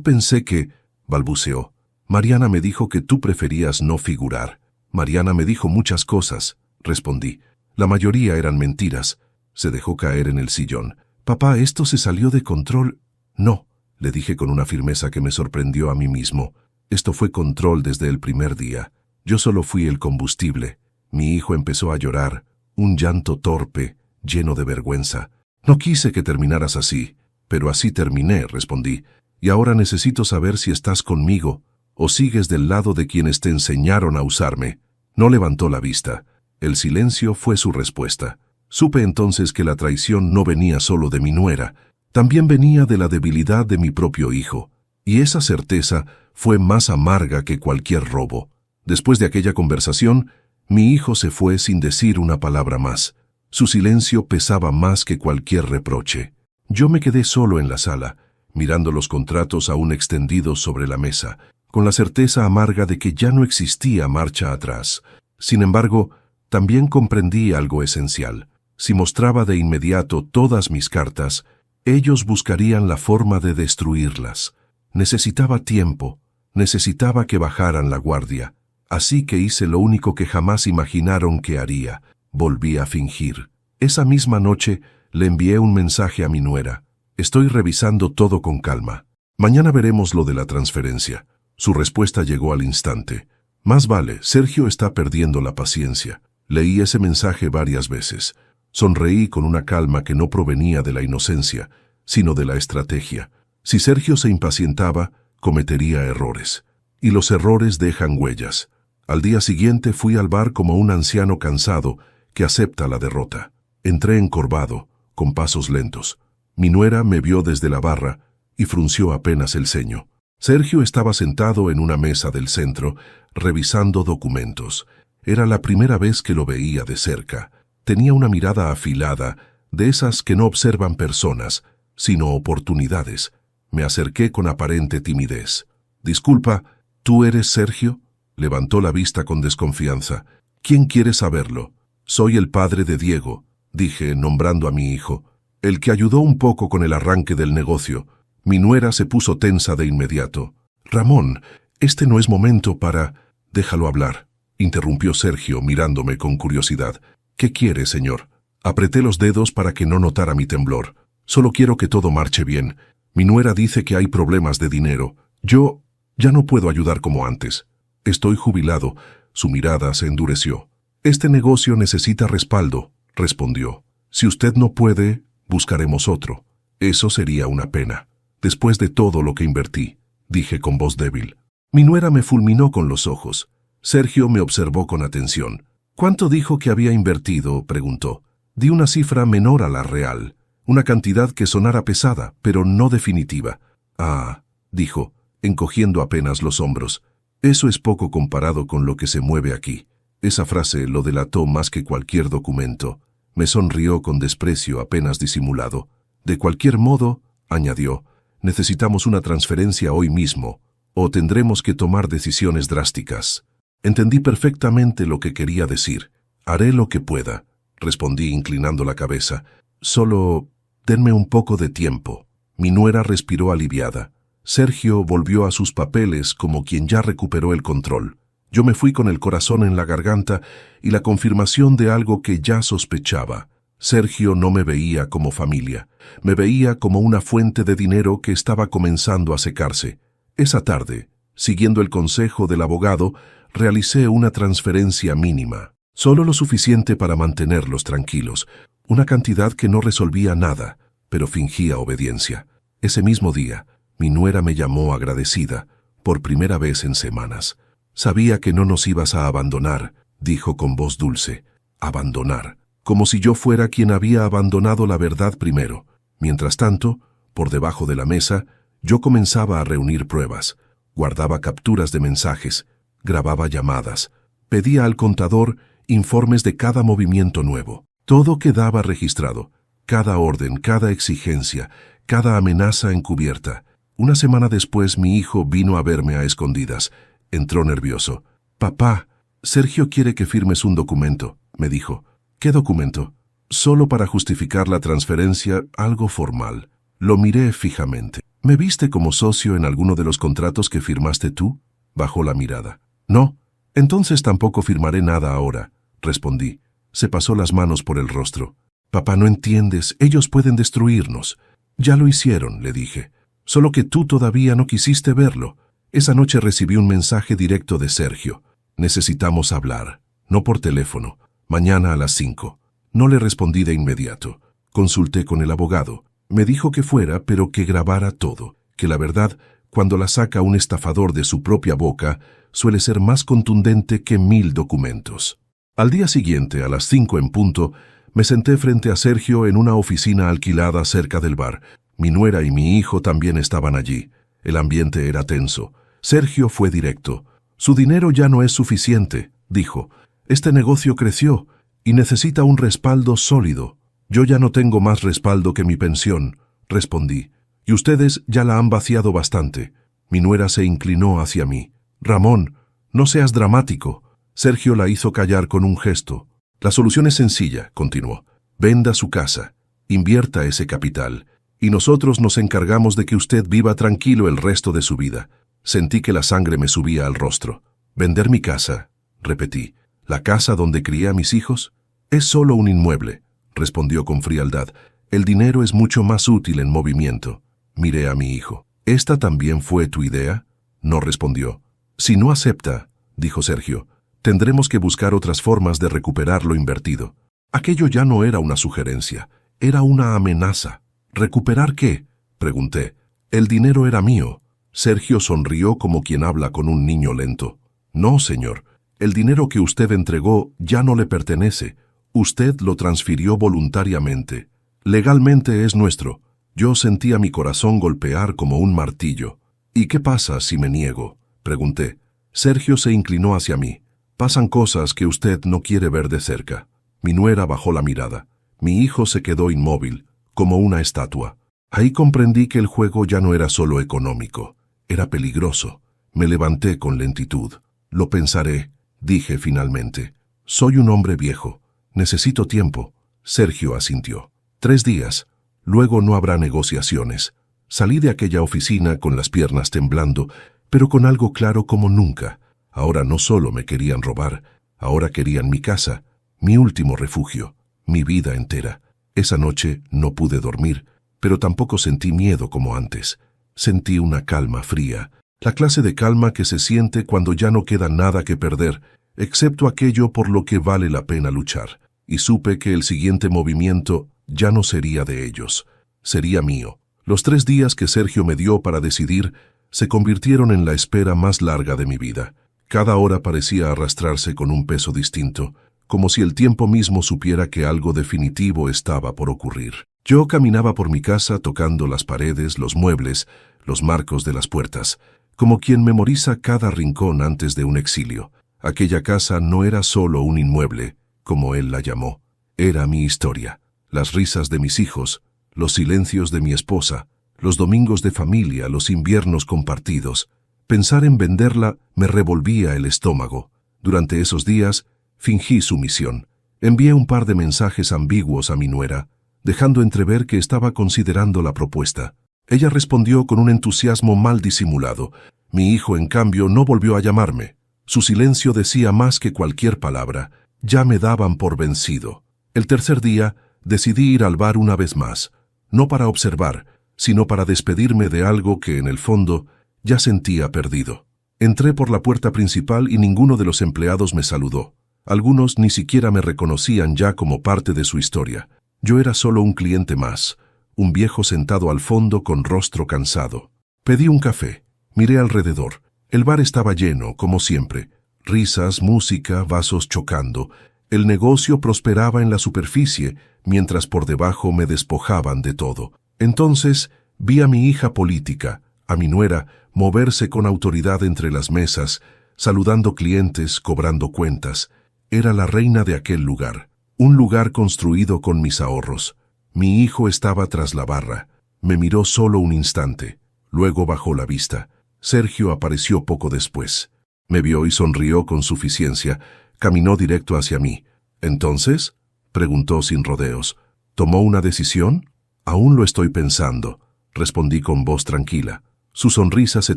A: pensé que...», balbuceó. «Mariana me dijo que tú preferías no figurar». «Mariana me dijo muchas cosas», respondí. «La mayoría eran mentiras». Se dejó caer en el sillón. «Papá, esto se salió de control». «No», le dije con una firmeza que me sorprendió a mí mismo. «Esto fue control desde el primer día. Yo solo fui el combustible». Mi hijo empezó a llorar, un llanto torpe, lleno de vergüenza. «No quise que terminaras así, pero así terminé», respondí. «Y ahora necesito saber si estás conmigo o sigues del lado de quienes te enseñaron a usarme». No levantó la vista. El silencio fue su respuesta. Supe entonces que la traición no venía solo de mi nuera, también venía de la debilidad de mi propio hijo. Y esa certeza fue más amarga que cualquier robo. Después de aquella conversación, mi hijo se fue sin decir una palabra más. Su silencio pesaba más que cualquier reproche. Yo me quedé solo en la sala, mirando los contratos aún extendidos sobre la mesa, con la certeza amarga de que ya no existía marcha atrás. Sin embargo, también comprendí algo esencial. Si mostraba de inmediato todas mis cartas, ellos buscarían la forma de destruirlas. Necesitaba tiempo, necesitaba que bajaran la guardia. Así que hice lo único que jamás imaginaron que haría. Volví a fingir. Esa misma noche le envié un mensaje a mi nuera. Estoy revisando todo con calma. Mañana veremos lo de la transferencia. Su respuesta llegó al instante. Más vale, Sergio está perdiendo la paciencia. Leí ese mensaje varias veces. Sonreí con una calma que no provenía de la inocencia, sino de la estrategia. Si Sergio se impacientaba, cometería errores. Y los errores dejan huellas. Al día siguiente fui al bar como un anciano cansado que acepta la derrota. Entré encorvado, con pasos lentos. Mi nuera me vio desde la barra y frunció apenas el ceño. Sergio estaba sentado en una mesa del centro, revisando documentos. Era la primera vez que lo veía de cerca. Tenía una mirada afilada, de esas que no observan personas, sino oportunidades. Me acerqué con aparente timidez. «Disculpa, ¿tú eres Sergio?» Levantó la vista con desconfianza. «¿Quién quiere saberlo?» «Soy el padre de Diego», dije, nombrando a mi hijo, «el que ayudó un poco con el arranque del negocio». Mi nuera se puso tensa de inmediato. «Ramón, este no es momento para...» «Déjalo hablar», interrumpió Sergio mirándome con curiosidad. «¿Qué quiere, señor?» Apreté los dedos para que no notara mi temblor. «Solo quiero que todo marche bien. Mi nuera dice que hay problemas de dinero. Yo ya no puedo ayudar como antes. Estoy jubilado». Su mirada se endureció. «Este negocio necesita respaldo», respondió. «Si usted no puede, buscaremos otro. Eso sería una pena. Después de todo lo que invertí», dije con voz débil. Mi nuera me fulminó con los ojos. Sergio me observó con atención. «¿Cuánto dijo que había invertido?», preguntó. Di una cifra menor a la real, una cantidad que sonara pesada, pero no definitiva. «Ah», dijo, encogiendo apenas los hombros. «Eso es poco comparado con lo que se mueve aquí». Esa frase lo delató más que cualquier documento. Me sonrió con desprecio apenas disimulado. «De cualquier modo», añadió, «necesitamos una transferencia hoy mismo, o tendremos que tomar decisiones drásticas». Entendí perfectamente lo que quería decir. «Haré lo que pueda», respondí inclinando la cabeza. «Solo denme un poco de tiempo». Mi nuera respiró aliviada. Sergio volvió a sus papeles como quien ya recuperó el control. Yo me fui con el corazón en la garganta y la confirmación de algo que ya sospechaba. Sergio no me veía como familia. Me veía como una fuente de dinero que estaba comenzando a secarse. Esa tarde, siguiendo el consejo del abogado, realicé una transferencia mínima, solo lo suficiente para mantenerlos tranquilos, una cantidad que no resolvía nada, pero fingía obediencia. Ese mismo día, mi nuera me llamó agradecida, por primera vez en semanas. «Sabía que no nos ibas a abandonar», dijo con voz dulce. «Abandonar», como si yo fuera quien había abandonado la verdad primero. Mientras tanto, por debajo de la mesa, yo comenzaba a reunir pruebas. Guardaba capturas de mensajes, grababa llamadas, pedía al contador informes de cada movimiento nuevo. Todo quedaba registrado, cada orden, cada exigencia, cada amenaza encubierta. Una semana después mi hijo vino a verme a escondidas. Entró nervioso. «Papá, Sergio quiere que firmes un documento», me dijo. «¿Qué documento?» «Solo para justificar la transferencia, algo formal». Lo miré fijamente. «¿Me viste como socio en alguno de los contratos que firmaste tú?» Bajó la mirada. «No, entonces tampoco firmaré nada ahora», respondí. Se pasó las manos por el rostro. «Papá, no entiendes, ellos pueden destruirnos». «Ya lo hicieron», le dije. «Solo que tú todavía no quisiste verlo». Esa noche recibí un mensaje directo de Sergio. «Necesitamos hablar, no por teléfono. Mañana a las 5». No le respondí de inmediato. Consulté con el abogado. Me dijo que fuera, pero que grabara todo, que la verdad, cuando la saca un estafador de su propia boca, suele ser más contundente que 1000 documentos. Al día siguiente, a las 5 en punto, me senté frente a Sergio en una oficina alquilada cerca del bar. Mi nuera y mi hijo también estaban allí. El ambiente era tenso. Sergio fue directo. «Su dinero ya no es suficiente», dijo. «Este negocio creció y necesita un respaldo sólido». «Yo ya no tengo más respaldo que mi pensión», respondí. «Y ustedes ya la han vaciado bastante». Mi nuera se inclinó hacia mí. «Ramón, no seas dramático». Sergio la hizo callar con un gesto. La solución es sencilla, continuó. Venda su casa, invierta ese capital, y nosotros nos encargamos de que usted viva tranquilo el resto de su vida. Sentí que la sangre me subía al rostro. ¿Vender mi casa?, repetí. ¿La casa donde crié a mis hijos? Es solo un inmueble, respondió con frialdad. El dinero es mucho más útil en movimiento. Miré a mi hijo. ¿Esta también fue tu idea? No respondió. Si no acepta, dijo Sergio, tendremos que buscar otras formas de recuperar lo invertido. Aquello ya no era una sugerencia, era una amenaza. ¿Recuperar qué?, pregunté. El dinero era mío. Sergio sonrió como quien habla con un niño lento. No, señor. El dinero que usted entregó ya no le pertenece. Usted lo transfirió voluntariamente. Legalmente es nuestro. Yo sentía mi corazón golpear como un martillo. ¿Y qué pasa si me niego?, pregunté. Sergio se inclinó hacia mí. Pasan cosas que usted no quiere ver de cerca. Mi nuera bajó la mirada. Mi hijo se quedó inmóvil, como una estatua. Ahí comprendí que el juego ya no era solo económico. Era peligroso. Me levanté con lentitud. Lo pensaré, dije finalmente. Soy un hombre viejo. Necesito tiempo. Sergio asintió. 3 días. Luego no habrá negociaciones. Salí de aquella oficina con las piernas temblando, pero con algo claro como nunca. Ahora no solo me querían robar, ahora querían mi casa, mi último refugio, mi vida entera. Esa noche no pude dormir, pero tampoco sentí miedo como antes. Sentí una calma fría, la clase de calma que se siente cuando ya no queda nada que perder, excepto aquello por lo que vale la pena luchar. Y supe que el siguiente movimiento ya no sería de ellos, sería mío. Los 3 días que Sergio me dio para decidir se convirtieron en la espera más larga de mi vida. Cada hora parecía arrastrarse con un peso distinto, como si el tiempo mismo supiera que algo definitivo estaba por ocurrir. Yo caminaba por mi casa tocando las paredes, los muebles, los marcos de las puertas, como quien memoriza cada rincón antes de un exilio. Aquella casa no era solo un inmueble, como él la llamó. Era mi historia, las risas de mis hijos, los silencios de mi esposa, los domingos de familia, los inviernos compartidos. Pensar en venderla me revolvía el estómago. Durante esos días, fingí sumisión. Envié un par de mensajes ambiguos a mi nuera, dejando entrever que estaba considerando la propuesta. Ella respondió con un entusiasmo mal disimulado. Mi hijo, en cambio, no volvió a llamarme. Su silencio decía más que cualquier palabra. Ya me daban por vencido. El tercer día, decidí ir al bar una vez más, no para observar, sino para despedirme de algo que, en el fondo, ya sentía perdido. Entré por la puerta principal y ninguno de los empleados me saludó. Algunos ni siquiera me reconocían ya como parte de su historia. Yo era solo un cliente más, un viejo sentado al fondo con rostro cansado. Pedí un café. Miré alrededor. El bar estaba lleno, como siempre. Risas, música, vasos chocando. El negocio prosperaba en la superficie, mientras por debajo me despojaban de todo. Entonces vi a mi hija política, a mi nuera, moverse con autoridad entre las mesas, saludando clientes, cobrando cuentas. Era la reina de aquel lugar, un lugar construido con mis ahorros. Mi hijo estaba tras la barra. Me miró solo un instante. Luego bajó la vista. Sergio apareció poco después. Me vio y sonrió con suficiencia. Caminó directo hacia mí. ¿Entonces?, preguntó sin rodeos. ¿Tomó una decisión? Aún lo estoy pensando, respondí con voz tranquila. Su sonrisa se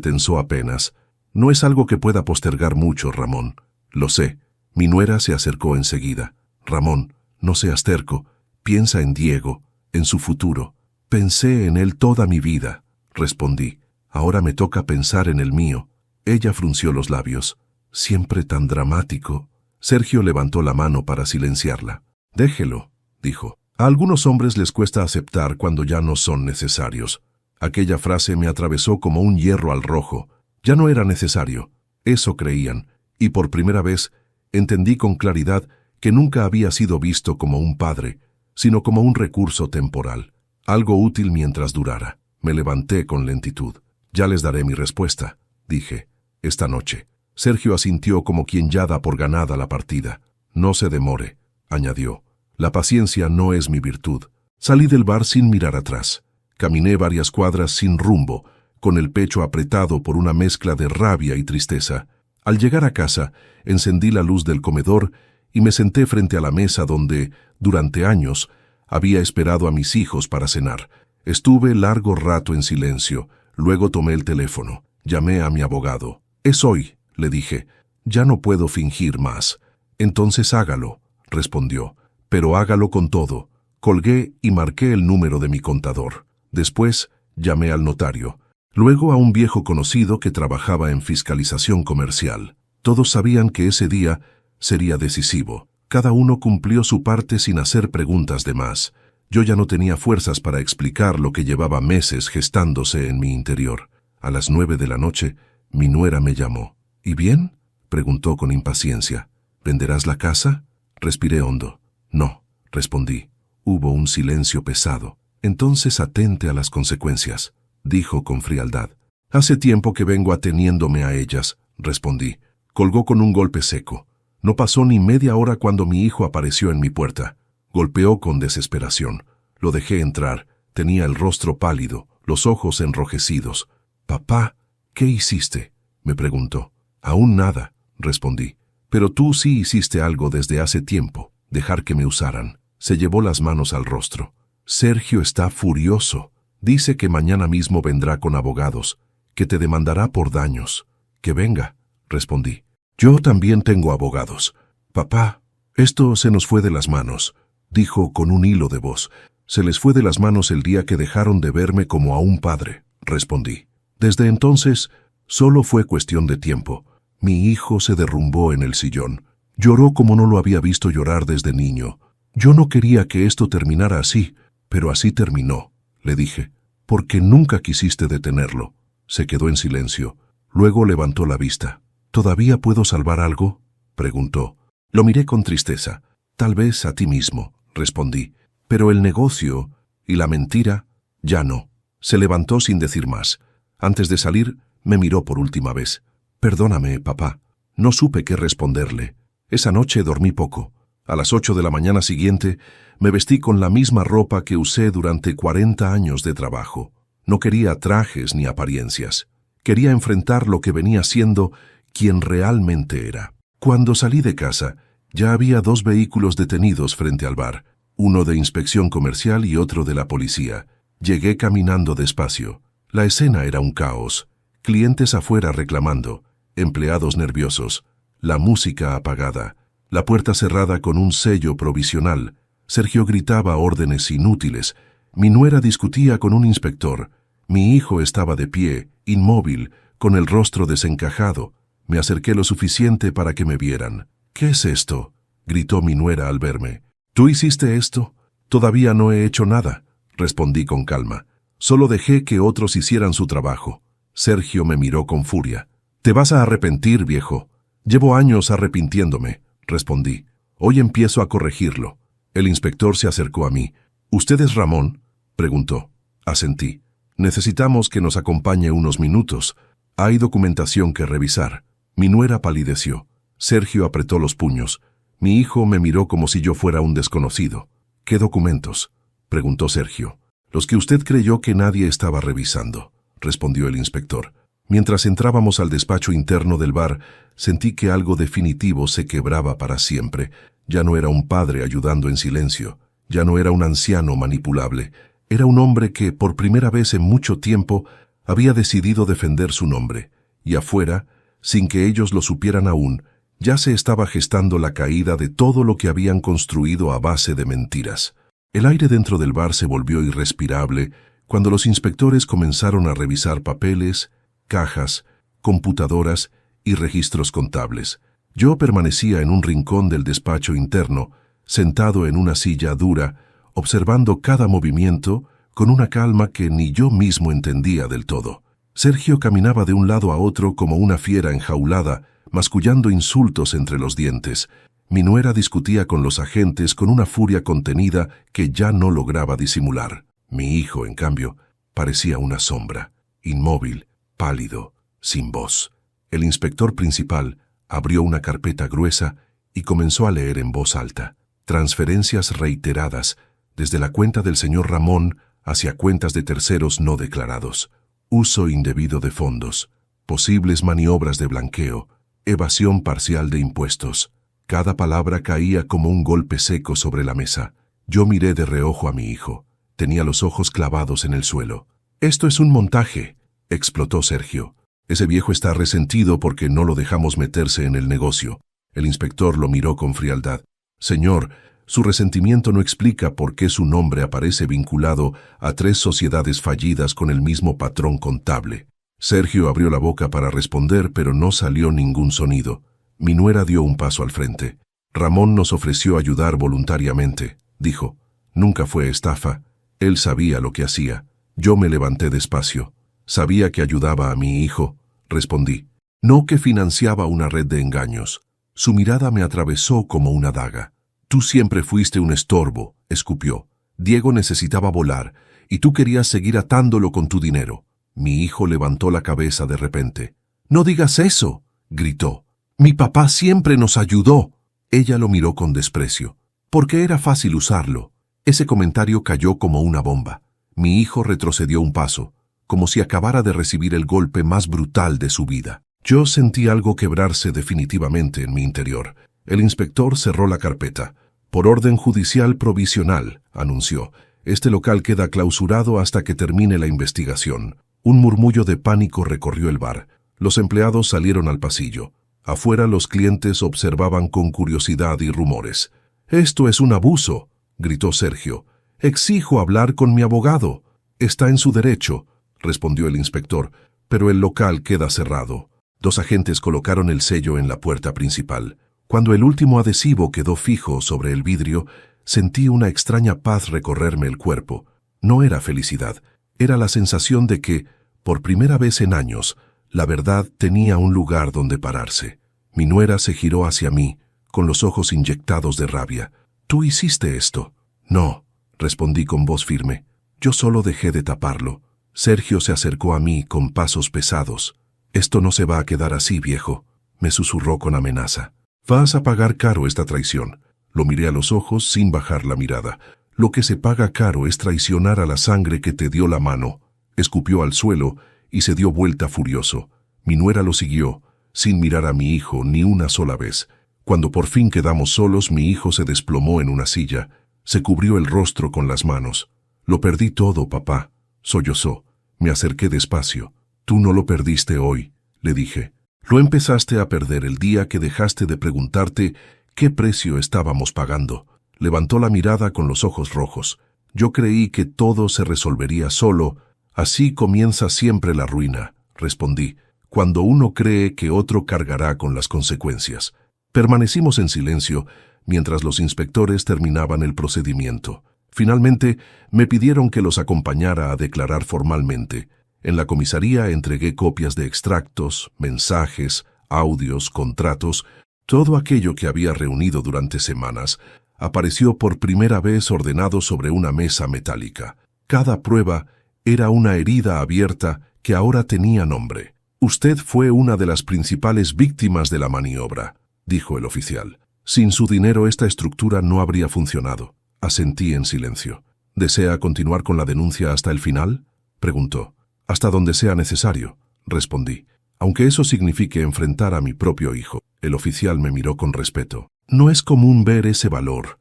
A: tensó apenas. No es algo que pueda postergar mucho, Ramón. Lo sé. Mi nuera se acercó enseguida. Ramón, no seas terco. Piensa en Diego, en su futuro. Pensé en él toda mi vida, respondí. Ahora me toca pensar en el mío. Ella frunció los labios. Siempre tan dramático. Sergio levantó la mano para silenciarla. Déjelo, dijo. A algunos hombres les cuesta aceptar cuando ya no son necesarios. Aquella frase me atravesó como un hierro al rojo. Ya no era necesario. Eso creían. Y por primera vez entendí con claridad que nunca había sido visto como un padre, sino como un recurso temporal. Algo útil mientras durara. Me levanté con lentitud. Ya les daré mi respuesta, dije. Esta noche. Sergio asintió como quien ya da por ganada la partida. No se demore, añadió. La paciencia no es mi virtud. Salí del bar sin mirar atrás. Caminé varias cuadras sin rumbo, con el pecho apretado por una mezcla de rabia y tristeza. Al llegar a casa, encendí la luz del comedor y me senté frente a la mesa donde, durante años, había esperado a mis hijos para cenar. Estuve largo rato en silencio, luego tomé el teléfono. Llamé a mi abogado. «Es hoy», le dije. «Ya no puedo fingir más». «Entonces hágalo», respondió. «Pero hágalo con todo». Colgué y marqué el número de mi contador. Después llamé al notario. Luego a un viejo conocido que trabajaba en fiscalización comercial. Todos sabían que ese día sería decisivo. Cada uno cumplió su parte sin hacer preguntas de más. Yo ya no tenía fuerzas para explicar lo que llevaba meses gestándose en mi interior. A las 9 de la noche, mi nuera me llamó. «¿Y bien?», preguntó con impaciencia. «¿Venderás la casa?». Respiré hondo. «No», respondí. Hubo un silencio pesado. «Entonces atente a las consecuencias», dijo con frialdad. «Hace tiempo que vengo ateniéndome a ellas», respondí. Colgó con un golpe seco. No pasó ni media hora cuando mi hijo apareció en mi puerta. Golpeó con desesperación. Lo dejé entrar. Tenía el rostro pálido, los ojos enrojecidos. «Papá, ¿qué hiciste?», me preguntó. «Aún nada», respondí. «Pero tú sí hiciste algo desde hace tiempo, dejar que me usaran». Se llevó las manos al rostro. «Sergio está furioso. Dice que mañana mismo vendrá con abogados, que te demandará por daños». «Que venga», respondí. «Yo también tengo abogados». «Papá, esto se nos fue de las manos», dijo con un hilo de voz. «Se les fue de las manos el día que dejaron de verme como a un padre», respondí. Desde entonces, solo fue cuestión de tiempo. Mi hijo se derrumbó en el sillón. Lloró como no lo había visto llorar desde niño. «Yo no quería que esto terminara así, pero así terminó», le dije. «Porque nunca quisiste detenerlo». Se quedó en silencio. Luego levantó la vista. «¿Todavía puedo salvar algo?», preguntó. Lo miré con tristeza. «Tal vez a ti mismo», respondí. «Pero el negocio y la mentira, ya no». Se levantó sin decir más. Antes de salir, me miró por última vez. «Perdóname, papá». No supe qué responderle. Esa noche dormí poco. A las 8 de la mañana siguiente, me vestí con la misma ropa que usé durante 40 años de trabajo. No quería trajes ni apariencias. Quería enfrentar lo que venía siendo quien realmente era. Cuando salí de casa, ya había 2 vehículos detenidos frente al bar, uno de inspección comercial y otro de la policía. Llegué caminando despacio. La escena era un caos. Clientes afuera reclamando, empleados nerviosos, la música apagada, la puerta cerrada con un sello provisional. Sergio gritaba órdenes inútiles. Mi nuera discutía con un inspector. Mi hijo estaba de pie, inmóvil, con el rostro desencajado. Me acerqué lo suficiente para que me vieran. «¿Qué es esto?», gritó mi nuera al verme. «¿Tú hiciste esto?». «Todavía no he hecho nada», respondí con calma. «Solo dejé que otros hicieran su trabajo». Sergio me miró con furia. «Te vas a arrepentir, viejo». «Llevo años arrepintiéndome», respondí. «Hoy empiezo a corregirlo». El inspector se acercó a mí. «¿Usted es Ramón?», preguntó. Asentí. «Necesitamos que nos acompañe unos minutos. Hay documentación que revisar». Mi nuera palideció. Sergio apretó los puños. Mi hijo me miró como si yo fuera un desconocido. «¿Qué documentos?», preguntó Sergio. «Los que usted creyó que nadie estaba revisando», respondió el inspector. Mientras entrábamos al despacho interno del bar, sentí que algo definitivo se quebraba para siempre. Ya no era un padre ayudando en silencio. Ya no era un anciano manipulable. Era un hombre que, por primera vez en mucho tiempo, había decidido defender su nombre. Y afuera, sin que ellos lo supieran aún, ya se estaba gestando la caída de todo lo que habían construido a base de mentiras. El aire dentro del bar se volvió irrespirable cuando los inspectores comenzaron a revisar papeles, cajas, computadoras y registros contables. Yo permanecía en un rincón del despacho interno, sentado en una silla dura, observando cada movimiento con una calma que ni yo mismo entendía del todo. Sergio caminaba de un lado a otro como una fiera enjaulada, mascullando insultos entre los dientes. Mi nuera discutía con los agentes con una furia contenida que ya no lograba disimular. Mi hijo, en cambio, parecía una sombra, inmóvil, pálido, sin voz. El inspector principal abrió una carpeta gruesa y comenzó a leer en voz alta. Transferencias reiteradas, desde la cuenta del señor Ramón hacia cuentas de terceros no declarados. Uso indebido de fondos. Posibles maniobras de blanqueo. evasión parcial de impuestos. Cada palabra caía como un golpe seco sobre la mesa. Yo miré de reojo a mi hijo. Tenía los ojos clavados en el suelo. «Esto es un montaje», explotó Sergio. «Ese viejo está resentido porque no lo dejamos meterse en el negocio». El inspector lo miró con frialdad. «Señor, su resentimiento no explica por qué su nombre aparece vinculado a 3 sociedades fallidas con el mismo patrón contable». Sergio abrió la boca para responder, pero no salió ningún sonido. Mi nuera dio un paso al frente. «Ramón nos ofreció ayudar voluntariamente», dijo. «Nunca fue estafa. Él sabía lo que hacía». Yo me levanté despacio. «Sabía que ayudaba a mi hijo», respondí. «No que financiaba una red de engaños». Su mirada me atravesó como una daga. «Tú siempre fuiste un estorbo», escupió. «Diego necesitaba volar, y tú querías seguir atándolo con tu dinero». Mi hijo levantó la cabeza de repente. «No digas eso», gritó. «Mi papá siempre nos ayudó». Ella lo miró con desprecio. «Porque era fácil usarlo». Ese comentario cayó como una bomba. Mi hijo retrocedió un paso, como si acabara de recibir el golpe más brutal de su vida. Yo sentí algo quebrarse definitivamente en mi interior. El inspector cerró la carpeta. «Por orden judicial provisional», anunció. «Este local queda clausurado hasta que termine la investigación». Un murmullo de pánico recorrió el bar. Los empleados salieron al pasillo. Afuera los clientes observaban con curiosidad y rumores. «Esto es un abuso», gritó Sergio. «Exijo hablar con mi abogado». «Está en su derecho», respondió el inspector, «pero el local queda cerrado». 2 agentes colocaron el sello en la puerta principal. Cuando el último adhesivo quedó fijo sobre el vidrio, sentí una extraña paz recorrerme el cuerpo. No era felicidad, era la sensación de que, por primera vez en años, la verdad tenía un lugar donde pararse. Mi nuera se giró hacia mí, con los ojos inyectados de rabia. «¿Tú hiciste esto?» «No», respondí con voz firme. «Yo solo dejé de taparlo». Sergio se acercó a mí con pasos pesados. «Esto no se va a quedar así, viejo», me susurró con amenaza. «Vas a pagar caro esta traición». Lo miré a los ojos sin bajar la mirada. «Lo que se paga caro es traicionar a la sangre que te dio la mano». Escupió al suelo y se dio vuelta furioso. Mi nuera lo siguió, sin mirar a mi hijo ni una sola vez. Cuando por fin quedamos solos, mi hijo se desplomó en una silla. Se cubrió el rostro con las manos. «Lo perdí todo, papá», sollozó. Me acerqué despacio. «Tú no lo perdiste hoy», le dije. «Lo empezaste a perder el día que dejaste de preguntarte qué precio estábamos pagando». Levantó la mirada con los ojos rojos. «Yo creí que todo se resolvería solo. Así comienza siempre la ruina», respondí, «cuando uno cree que otro cargará con las consecuencias». Permanecimos en silencio mientras los inspectores terminaban el procedimiento. Finalmente, me pidieron que los acompañara a declarar formalmente. En la comisaría entregué copias de extractos, mensajes, audios, contratos. Todo aquello que había reunido durante semanas apareció por primera vez ordenado sobre una mesa metálica. Cada prueba era una herida abierta que ahora tenía nombre. «Usted fue una de las principales víctimas de la maniobra», dijo el oficial. «Sin su dinero esta estructura no habría funcionado». Asentí en silencio. «¿Desea continuar con la denuncia hasta el final?», preguntó. «Hasta donde sea necesario», respondí. «Aunque eso signifique enfrentar a mi propio hijo». El oficial me miró con respeto. «No es común ver ese valor.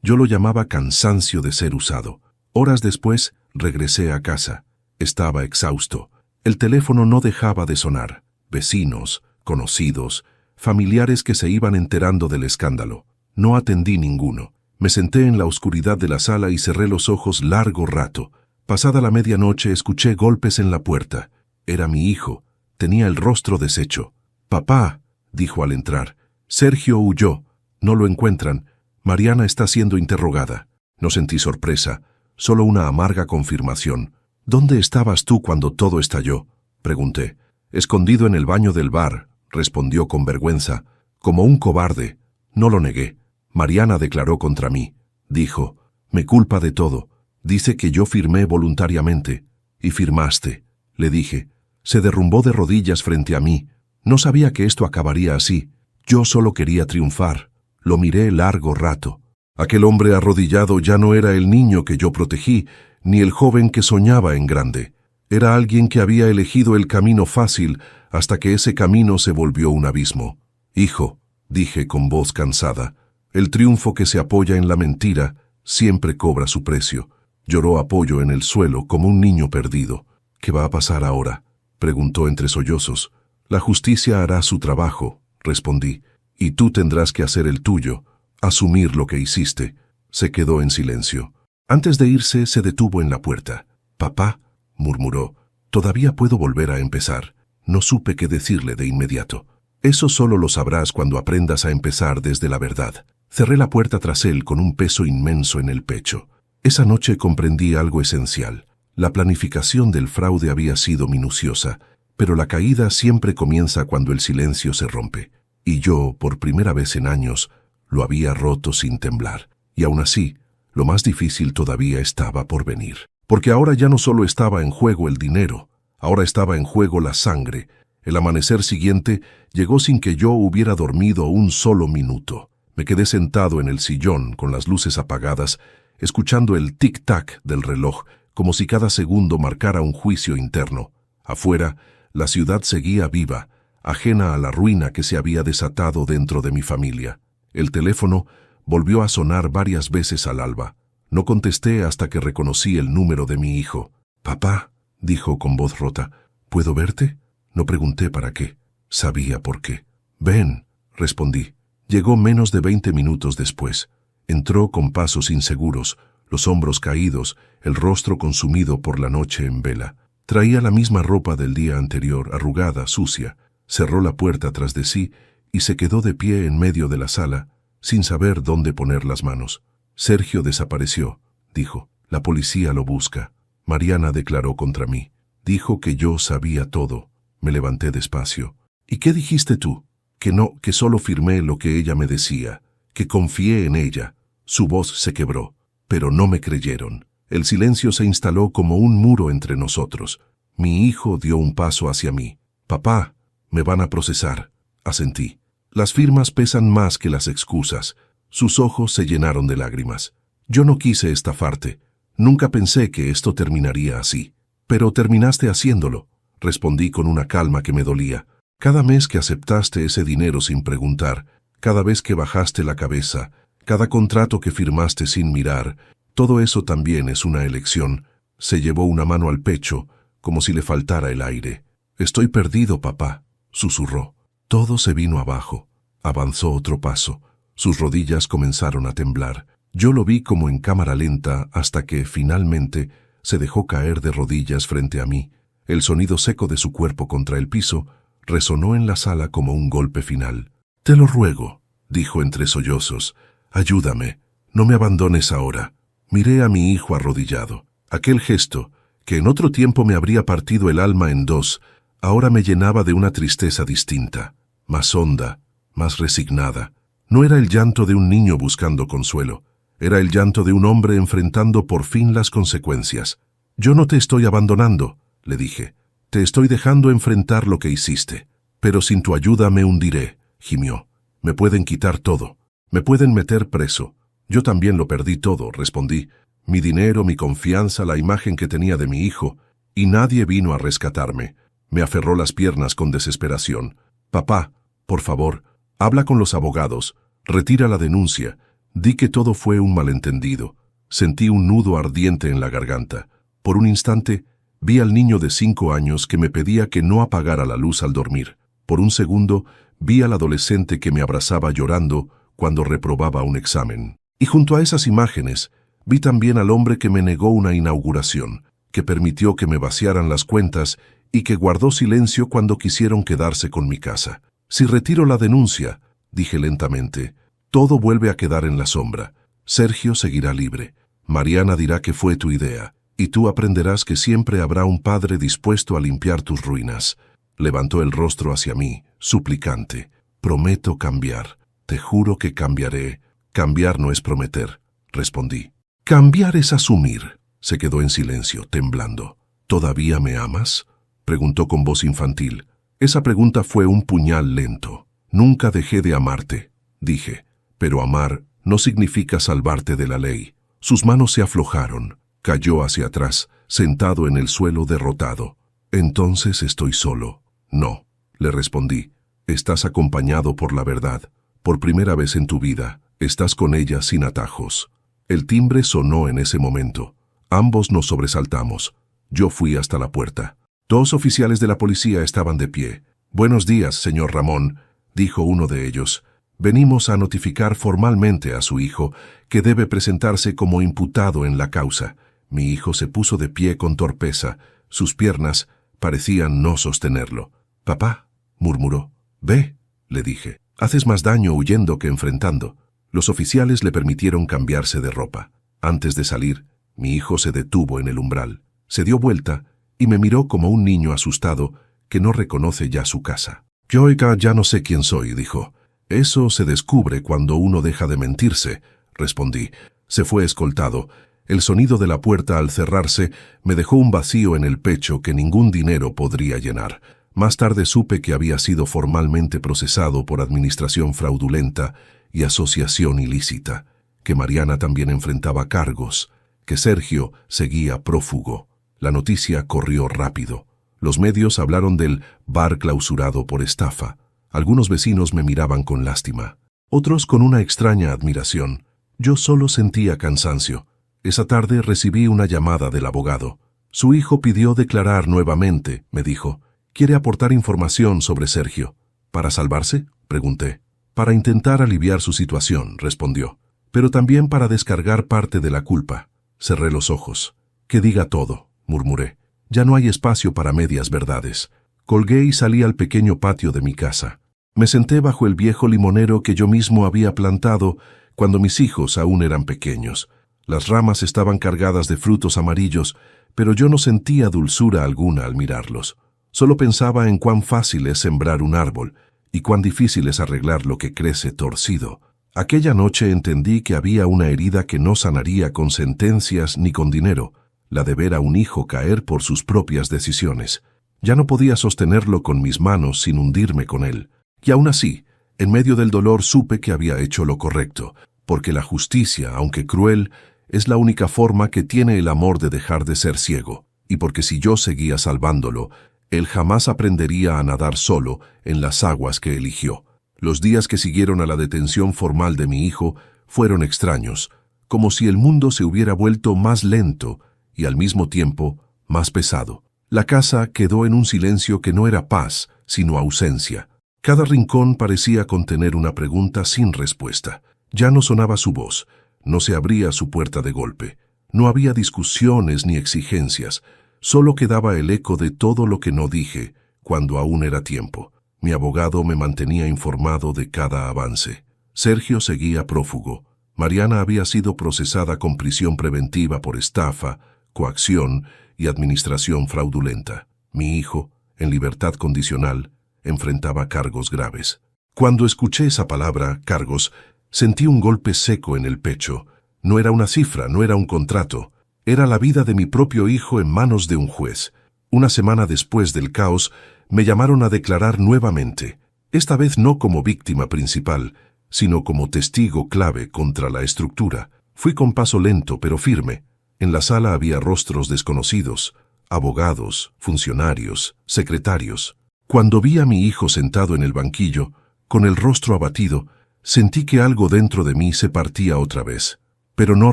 A: Yo lo llamaba cansancio de ser usado». Horas después, regresé a casa. Estaba exhausto. El teléfono no dejaba de sonar. Vecinos, conocidos, familiares que se iban enterando del escándalo. No atendí ninguno. Me senté en la oscuridad de la sala y cerré los ojos largo rato. Pasada la medianoche escuché golpes en la puerta. Era mi hijo. Tenía el rostro deshecho. «Papá», dijo al entrar. «Sergio huyó. No lo encuentran. Mariana está siendo interrogada». No sentí sorpresa, solo una amarga confirmación. «¿Dónde estabas tú cuando todo estalló?», pregunté. «Escondido en el baño del bar», respondió con vergüenza. «Como un cobarde». No lo negué. «Mariana declaró contra mí», dijo. «Me culpa de todo. Dice que yo firmé voluntariamente». «Y firmaste», le dije. Se derrumbó de rodillas frente a mí. No sabía que esto acabaría así. Yo solo quería triunfar. Lo miré largo rato. Aquel hombre arrodillado ya no era el niño que yo protegí, ni el joven que soñaba en grande. Era alguien que había elegido el camino fácil hasta que ese camino se volvió un abismo. Hijo, dije con voz cansada, el triunfo que se apoya en la mentira siempre cobra su precio. Lloró apoyo en el suelo como un niño perdido. ¿Qué va a pasar ahora?, preguntó entre sollozos. La justicia hará su trabajo, respondí, y tú tendrás que hacer el tuyo, asumir lo que hiciste. Se quedó en silencio. Antes de irse, se detuvo en la puerta. Papá, murmuró, todavía puedo volver a empezar. No supe qué decirle de inmediato. Eso solo lo sabrás cuando aprendas a empezar desde la verdad. Cerré la puerta tras él con un peso inmenso en el pecho. Esa noche comprendí algo esencial. La planificación del fraude había sido minuciosa, pero la caída siempre comienza cuando el silencio se rompe. Y yo, por primera vez en años, lo había roto sin temblar. Y aún así, lo más difícil todavía estaba por venir. Porque ahora ya no solo estaba en juego el dinero, ahora estaba en juego la sangre. El amanecer siguiente llegó sin que yo hubiera dormido un solo minuto. Me quedé sentado en el sillón con las luces apagadas, escuchando el tic-tac del reloj, como si cada segundo marcara un juicio interno. Afuera, la ciudad seguía viva, ajena a la ruina que se había desatado dentro de mi familia. El teléfono volvió a sonar varias veces al alba. No contesté hasta que reconocí el número de mi hijo. «Papá», dijo con voz rota, «¿puedo verte?» No pregunté para qué. Sabía por qué. «Ven», respondí. Llegó menos de 20 minutos después. Entró con pasos inseguros, los hombros caídos, el rostro consumido por la noche en vela. Traía la misma ropa del día anterior, arrugada, sucia. Cerró la puerta tras de sí y se quedó de pie en medio de la sala, sin saber dónde poner las manos. «Sergio desapareció», dijo. «La policía lo busca». Mariana declaró contra mí. Dijo que yo sabía todo. Me levanté despacio. «¿Y qué dijiste tú?» «Que no, que solo firmé lo que ella me decía, que confié en ella». Su voz se quebró, pero no me creyeron. El silencio se instaló como un muro entre nosotros. Mi hijo dio un paso hacia mí. «Papá, me van a procesar», asentí. Las firmas pesan más que las excusas. Sus ojos se llenaron de lágrimas. «Yo no quise estafarte. Nunca pensé que esto terminaría así. Pero terminaste haciéndolo», respondí con una calma que me dolía. «Cada mes que aceptaste ese dinero sin preguntar, cada vez que bajaste la cabeza, cada contrato que firmaste sin mirar, todo eso también es una elección». Se llevó una mano al pecho, como si le faltara el aire. «Estoy perdido, papá», susurró. Todo se vino abajo. Avanzó otro paso. Sus rodillas comenzaron a temblar. Yo lo vi como en cámara lenta hasta que, finalmente, se dejó caer de rodillas frente a mí. El sonido seco de su cuerpo contra el piso resonó en la sala como un golpe final. «Te lo ruego», dijo entre sollozos. «Ayúdame. No me abandones ahora». Miré a mi hijo arrodillado. Aquel gesto, que en otro tiempo me habría partido el alma en dos, ahora me llenaba de una tristeza distinta, más honda, más resignada. No era el llanto de un niño buscando consuelo. Era el llanto de un hombre enfrentando por fin las consecuencias. «Yo no te estoy abandonando», le dije. «Te estoy dejando enfrentar lo que hiciste. Pero sin tu ayuda me hundiré», gimió. «Me pueden quitar todo. Me pueden meter preso». «Yo también lo perdí todo», respondí. «Mi dinero, mi confianza, la imagen que tenía de mi hijo. Y nadie vino a rescatarme». Me aferró las piernas con desesperación. «Papá, por favor, habla con los abogados. Retira la denuncia. Di que todo fue un malentendido». Sentí un nudo ardiente en la garganta. Por un instante, vi al niño de 5 años que me pedía que no apagara la luz al dormir. Por un segundo, vi al adolescente que me abrazaba llorando cuando reprobaba un examen. Y junto a esas imágenes, vi también al hombre que me negó una inauguración, que permitió que me vaciaran las cuentas y que guardó silencio cuando quisieron quedarse con mi casa. «Si retiro la denuncia», dije lentamente, «todo vuelve a quedar en la sombra. Sergio seguirá libre. Mariana dirá que fue tu idea, y tú aprenderás que siempre habrá un padre dispuesto a limpiar tus ruinas». Levantó el rostro hacia mí, suplicante. «Prometo cambiar. Te juro que cambiaré». «Cambiar no es prometer», respondí. «Cambiar es asumir». Se quedó en silencio, temblando. «¿Todavía me amas?», preguntó con voz infantil. Esa pregunta fue un puñal lento. «Nunca dejé de amarte», dije. «Pero amar no significa salvarte de la ley». Sus manos se aflojaron. Cayó hacia atrás, sentado en el suelo derrotado. «Entonces estoy solo». «No», le respondí. «Estás acompañado por la verdad. Por primera vez en tu vida, estás con ella sin atajos». El timbre sonó en ese momento. Ambos nos sobresaltamos. Yo fui hasta la puerta. 2 oficiales de la policía estaban de pie. «Buenos días, señor Ramón», dijo uno de ellos. «Venimos a notificar formalmente a su hijo que debe presentarse como imputado en la causa». Mi hijo se puso de pie con torpeza. Sus piernas parecían no sostenerlo. «Papá», murmuró. «Ve», le dije. «Haces más daño huyendo que enfrentando». Los oficiales le permitieron cambiarse de ropa. Antes de salir, mi hijo se detuvo en el umbral. Se dio vuelta y me miró como un niño asustado que no reconoce ya su casa. «Yo, oiga, ya no sé quién soy», dijo. «Eso se descubre cuando uno deja de mentirse», respondí. Se fue escoltado. El sonido de la puerta al cerrarse me dejó un vacío en el pecho que ningún dinero podría llenar. Más tarde supe que había sido formalmente procesado por administración fraudulenta y asociación ilícita, que Mariana también enfrentaba cargos, que Sergio seguía prófugo. La noticia corrió rápido. Los medios hablaron del bar clausurado por estafa. Algunos vecinos me miraban con lástima, otros con una extraña admiración. Yo solo sentía cansancio. Esa tarde recibí una llamada del abogado. «Su hijo pidió declarar nuevamente», me dijo. «Quiere aportar información sobre Sergio». «¿Para salvarse?», pregunté. «Para intentar aliviar su situación», respondió. «Pero también para descargar parte de la culpa». Cerré los ojos. «Que diga todo», murmuré. «Ya no hay espacio para medias verdades». Colgué y salí al pequeño patio de mi casa. Me senté bajo el viejo limonero que yo mismo había plantado cuando mis hijos aún eran pequeños. Las ramas estaban cargadas de frutos amarillos, pero yo no sentía dulzura alguna al mirarlos. Solo pensaba en cuán fácil es sembrar un árbol y cuán difícil es arreglar lo que crece torcido. Aquella noche entendí que había una herida que no sanaría con sentencias ni con dinero, la de ver a un hijo caer por sus propias decisiones. Ya no podía sostenerlo con mis manos sin hundirme con él. Y aún así, en medio del dolor supe que había hecho lo correcto, porque la justicia, aunque cruel, es la única forma que tiene el amor de dejar de ser ciego, y porque si yo seguía salvándolo, él jamás aprendería a nadar solo en las aguas que eligió. Los días que siguieron a la detención formal de mi hijo fueron extraños, como si el mundo se hubiera vuelto más lento y al mismo tiempo más pesado. La casa quedó en un silencio que no era paz, sino ausencia. Cada rincón parecía contener una pregunta sin respuesta. Ya no sonaba su voz. No se abría su puerta de golpe. No había discusiones ni exigencias. Solo quedaba el eco de todo lo que no dije, cuando aún era tiempo. Mi abogado me mantenía informado de cada avance. Sergio seguía prófugo. Mariana había sido procesada con prisión preventiva por estafa, coacción y administración fraudulenta. Mi hijo, en libertad condicional, enfrentaba cargos graves. Cuando escuché esa palabra, cargos, sentí un golpe seco en el pecho. No era una cifra, no era un contrato. Era la vida de mi propio hijo en manos de un juez. Una semana después del caos, me llamaron a declarar nuevamente. Esta vez no como víctima principal, sino como testigo clave contra la estructura. Fui con paso lento pero firme. En la sala había rostros desconocidos, abogados, funcionarios, secretarios. Cuando vi a mi hijo sentado en el banquillo, con el rostro abatido, sentí que algo dentro de mí se partía otra vez. Pero no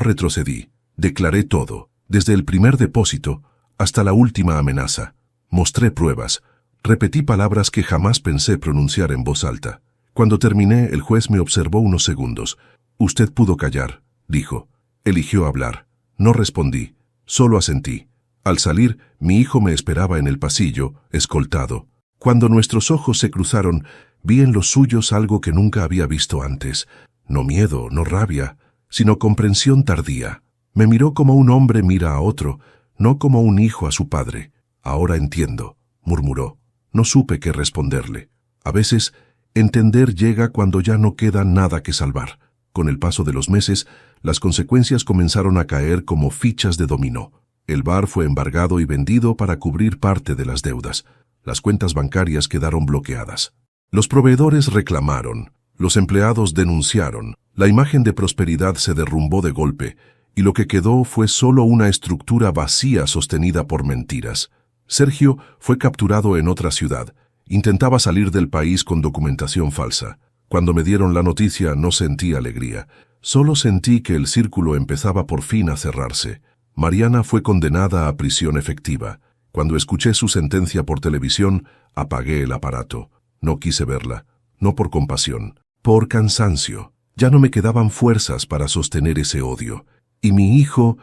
A: retrocedí. Declaré todo, desde el primer depósito hasta la última amenaza. Mostré pruebas. Repetí palabras que jamás pensé pronunciar en voz alta. Cuando terminé, el juez me observó unos segundos. «Usted pudo callar», dijo. Eligió hablar. No respondí, solo asentí. Al salir, mi hijo me esperaba en el pasillo, escoltado. Cuando nuestros ojos se cruzaron, vi en los suyos algo que nunca había visto antes. No miedo, no rabia, sino comprensión tardía. Me miró como un hombre mira a otro, no como un hijo a su padre. «Ahora entiendo», murmuró. No supe qué responderle. A veces, entender llega cuando ya no queda nada que salvar. Con el paso de los meses, las consecuencias comenzaron a caer como fichas de dominó. El bar fue embargado y vendido para cubrir parte de las deudas. Las cuentas bancarias quedaron bloqueadas. Los proveedores reclamaron, los empleados denunciaron, la imagen de prosperidad se derrumbó de golpe y lo que quedó fue solo una estructura vacía sostenida por mentiras. Sergio fue capturado en otra ciudad. Intentaba salir del país con documentación falsa. Cuando me dieron la noticia no sentí alegría. Solo sentí que el círculo empezaba por fin a cerrarse. Mariana fue condenada a prisión efectiva. Cuando escuché su sentencia por televisión, apagué el aparato. No quise verla, no por compasión, por cansancio. Ya no me quedaban fuerzas para sostener ese odio. Y mi hijo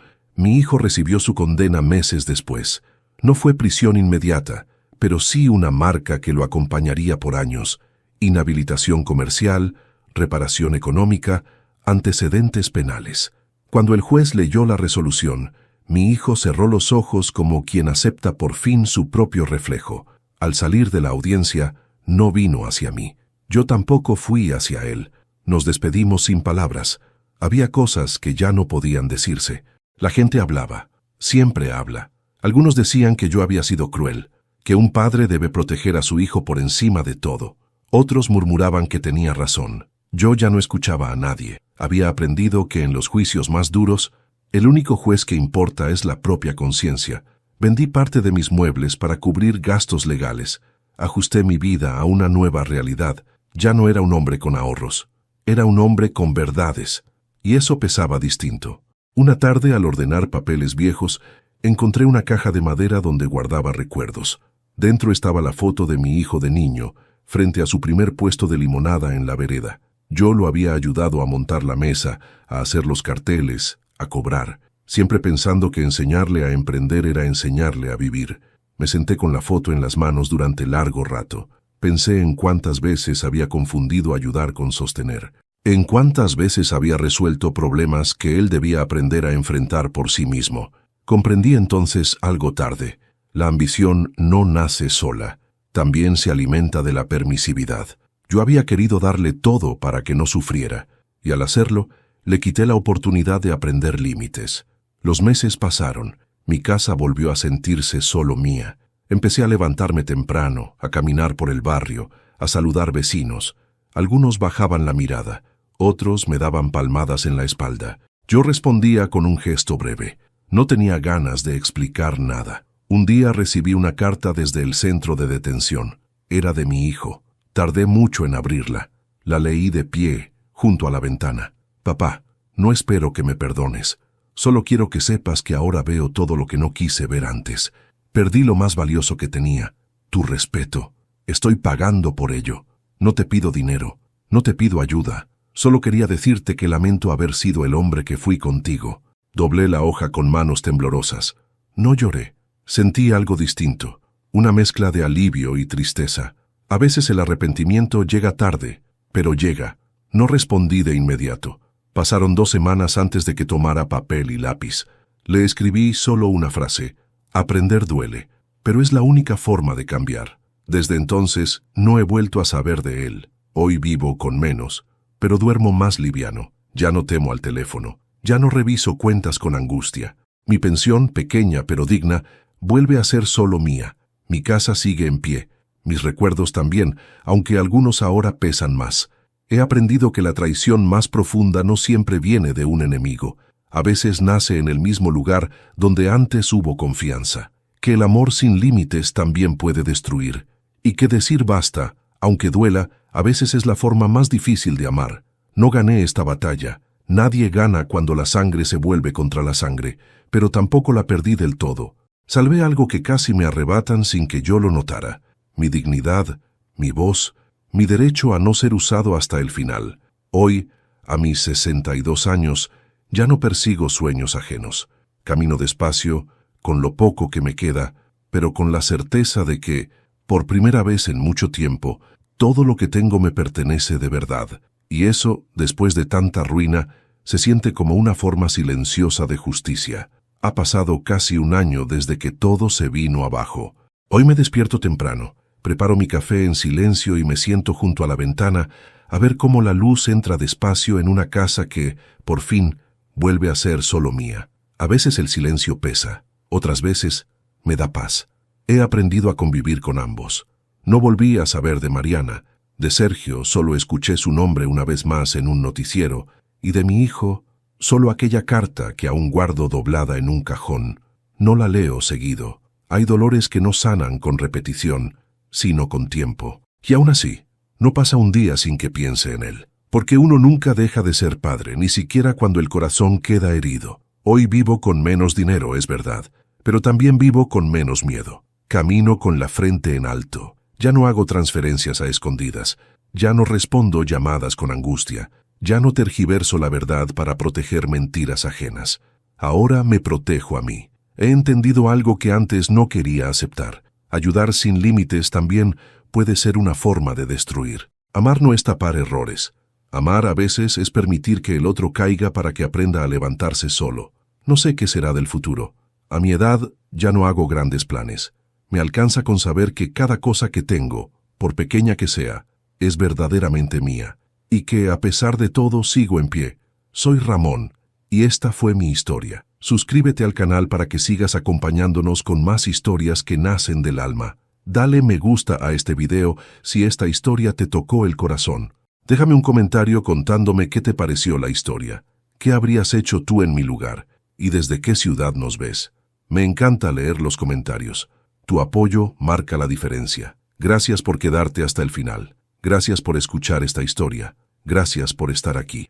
A: recibió su condena meses después. No fue prisión inmediata, pero sí una marca que lo acompañaría por años. Inhabilitación comercial, reparación económica, antecedentes penales. Cuando el juez leyó la resolución, mi hijo cerró los ojos como quien acepta por fin su propio reflejo. Al salir de la audiencia, no vino hacia mí. Yo tampoco fui hacia él. Nos despedimos sin palabras. Había cosas que ya no podían decirse. La gente hablaba. Siempre habla. Algunos decían que yo había sido cruel, que un padre debe proteger a su hijo por encima de todo. Otros murmuraban que tenía razón. Yo ya no escuchaba a nadie. Había aprendido que en los juicios más duros, el único juez que importa es la propia conciencia. Vendí parte de mis muebles para cubrir gastos legales. Ajusté mi vida a una nueva realidad. Ya no era un hombre con ahorros. Era un hombre con verdades. Y eso pesaba distinto. Una tarde, al ordenar papeles viejos, encontré una caja de madera donde guardaba recuerdos. Dentro estaba la foto de mi hijo de niño, frente a su primer puesto de limonada en la vereda. Yo lo había ayudado a montar la mesa, a hacer los carteles, a cobrar, siempre pensando que enseñarle a emprender era enseñarle a vivir. Me senté con la foto en las manos durante largo rato. Pensé en cuántas veces había confundido ayudar con sostener, en cuántas veces había resuelto problemas que él debía aprender a enfrentar por sí mismo. Comprendí entonces algo tarde. La ambición no nace sola, también se alimenta de la permisividad. Yo había querido darle todo para que no sufriera, y al hacerlo, le quité la oportunidad de aprender límites. Los meses pasaron, mi casa volvió a sentirse solo mía. Empecé a levantarme temprano, a caminar por el barrio, a saludar vecinos. Algunos bajaban la mirada, otros me daban palmadas en la espalda. Yo respondía con un gesto breve. No tenía ganas de explicar nada. Un día recibí una carta desde el centro de detención. Era de mi hijo. Tardé mucho en abrirla. La leí de pie, junto a la ventana. Papá, no espero que me perdones. Solo quiero que sepas que ahora veo todo lo que no quise ver antes. Perdí lo más valioso que tenía, tu respeto. Estoy pagando por ello. No te pido dinero, no te pido ayuda. Solo quería decirte que lamento haber sido el hombre que fui contigo. Doblé la hoja con manos temblorosas. No lloré. Sentí algo distinto, una mezcla de alivio y tristeza. A veces el arrepentimiento llega tarde, pero llega. No respondí de inmediato. Pasaron 2 semanas antes de que tomara papel y lápiz. Le escribí solo una frase. Aprender duele, pero es la única forma de cambiar. Desde entonces no he vuelto a saber de él. Hoy vivo con menos, pero duermo más liviano. Ya no temo al teléfono. Ya no reviso cuentas con angustia. Mi pensión, pequeña pero digna, vuelve a ser solo mía. Mi casa sigue en pie. Mis recuerdos también, aunque algunos ahora pesan más. He aprendido que la traición más profunda no siempre viene de un enemigo. A veces nace en el mismo lugar donde antes hubo confianza. Que el amor sin límites también puede destruir. Y que decir basta, aunque duela, a veces es la forma más difícil de amar. No gané esta batalla. Nadie gana cuando la sangre se vuelve contra la sangre, pero tampoco la perdí del todo. Salvé algo que casi me arrebatan sin que yo lo notara. Mi dignidad, mi voz, mi derecho a no ser usado hasta el final. Hoy, a mis 62 años, ya no persigo sueños ajenos. Camino despacio, con lo poco que me queda, pero con la certeza de que, por primera vez en mucho tiempo, todo lo que tengo me pertenece de verdad. Y eso, después de tanta ruina, se siente como una forma silenciosa de justicia. Ha pasado casi 1 año desde que todo se vino abajo. Hoy me despierto temprano. Preparo mi café en silencio y me siento junto a la ventana a ver cómo la luz entra despacio en una casa que, por fin, vuelve a ser solo mía. A veces el silencio pesa, otras veces me da paz. He aprendido a convivir con ambos. No volví a saber de Mariana. De Sergio solo escuché su nombre una vez más en un noticiero, y de mi hijo Solo aquella carta que aún guardo doblada en un cajón. No la leo seguido. Hay dolores que no sanan con repetición, sino con tiempo. Y aún así, no pasa un día sin que piense en él. Porque uno nunca deja de ser padre, ni siquiera cuando el corazón queda herido. Hoy vivo con menos dinero, es verdad, pero también vivo con menos miedo. Camino con la frente en alto. Ya no hago transferencias a escondidas. Ya no respondo llamadas con angustia. Ya no tergiverso la verdad para proteger mentiras ajenas. Ahora me protejo a mí. He entendido algo que antes no quería aceptar. Ayudar sin límites también puede ser una forma de destruir. Amar no es tapar errores. Amar a veces es permitir que el otro caiga para que aprenda a levantarse solo. No sé qué será del futuro. A mi edad ya no hago grandes planes. Me alcanza con saber que cada cosa que tengo, por pequeña que sea, es verdaderamente mía. Y que, a pesar de todo, sigo en pie. Soy Ramón, y esta fue mi historia. Suscríbete al canal para que sigas acompañándonos con más historias que nacen del alma. Dale me gusta a este video si esta historia te tocó el corazón. Déjame un comentario contándome qué te pareció la historia. ¿Qué habrías hecho tú en mi lugar? ¿Y desde qué ciudad nos ves? Me encanta leer los comentarios. Tu apoyo marca la diferencia. Gracias por quedarte hasta el final. Gracias por escuchar esta historia. Gracias por estar aquí.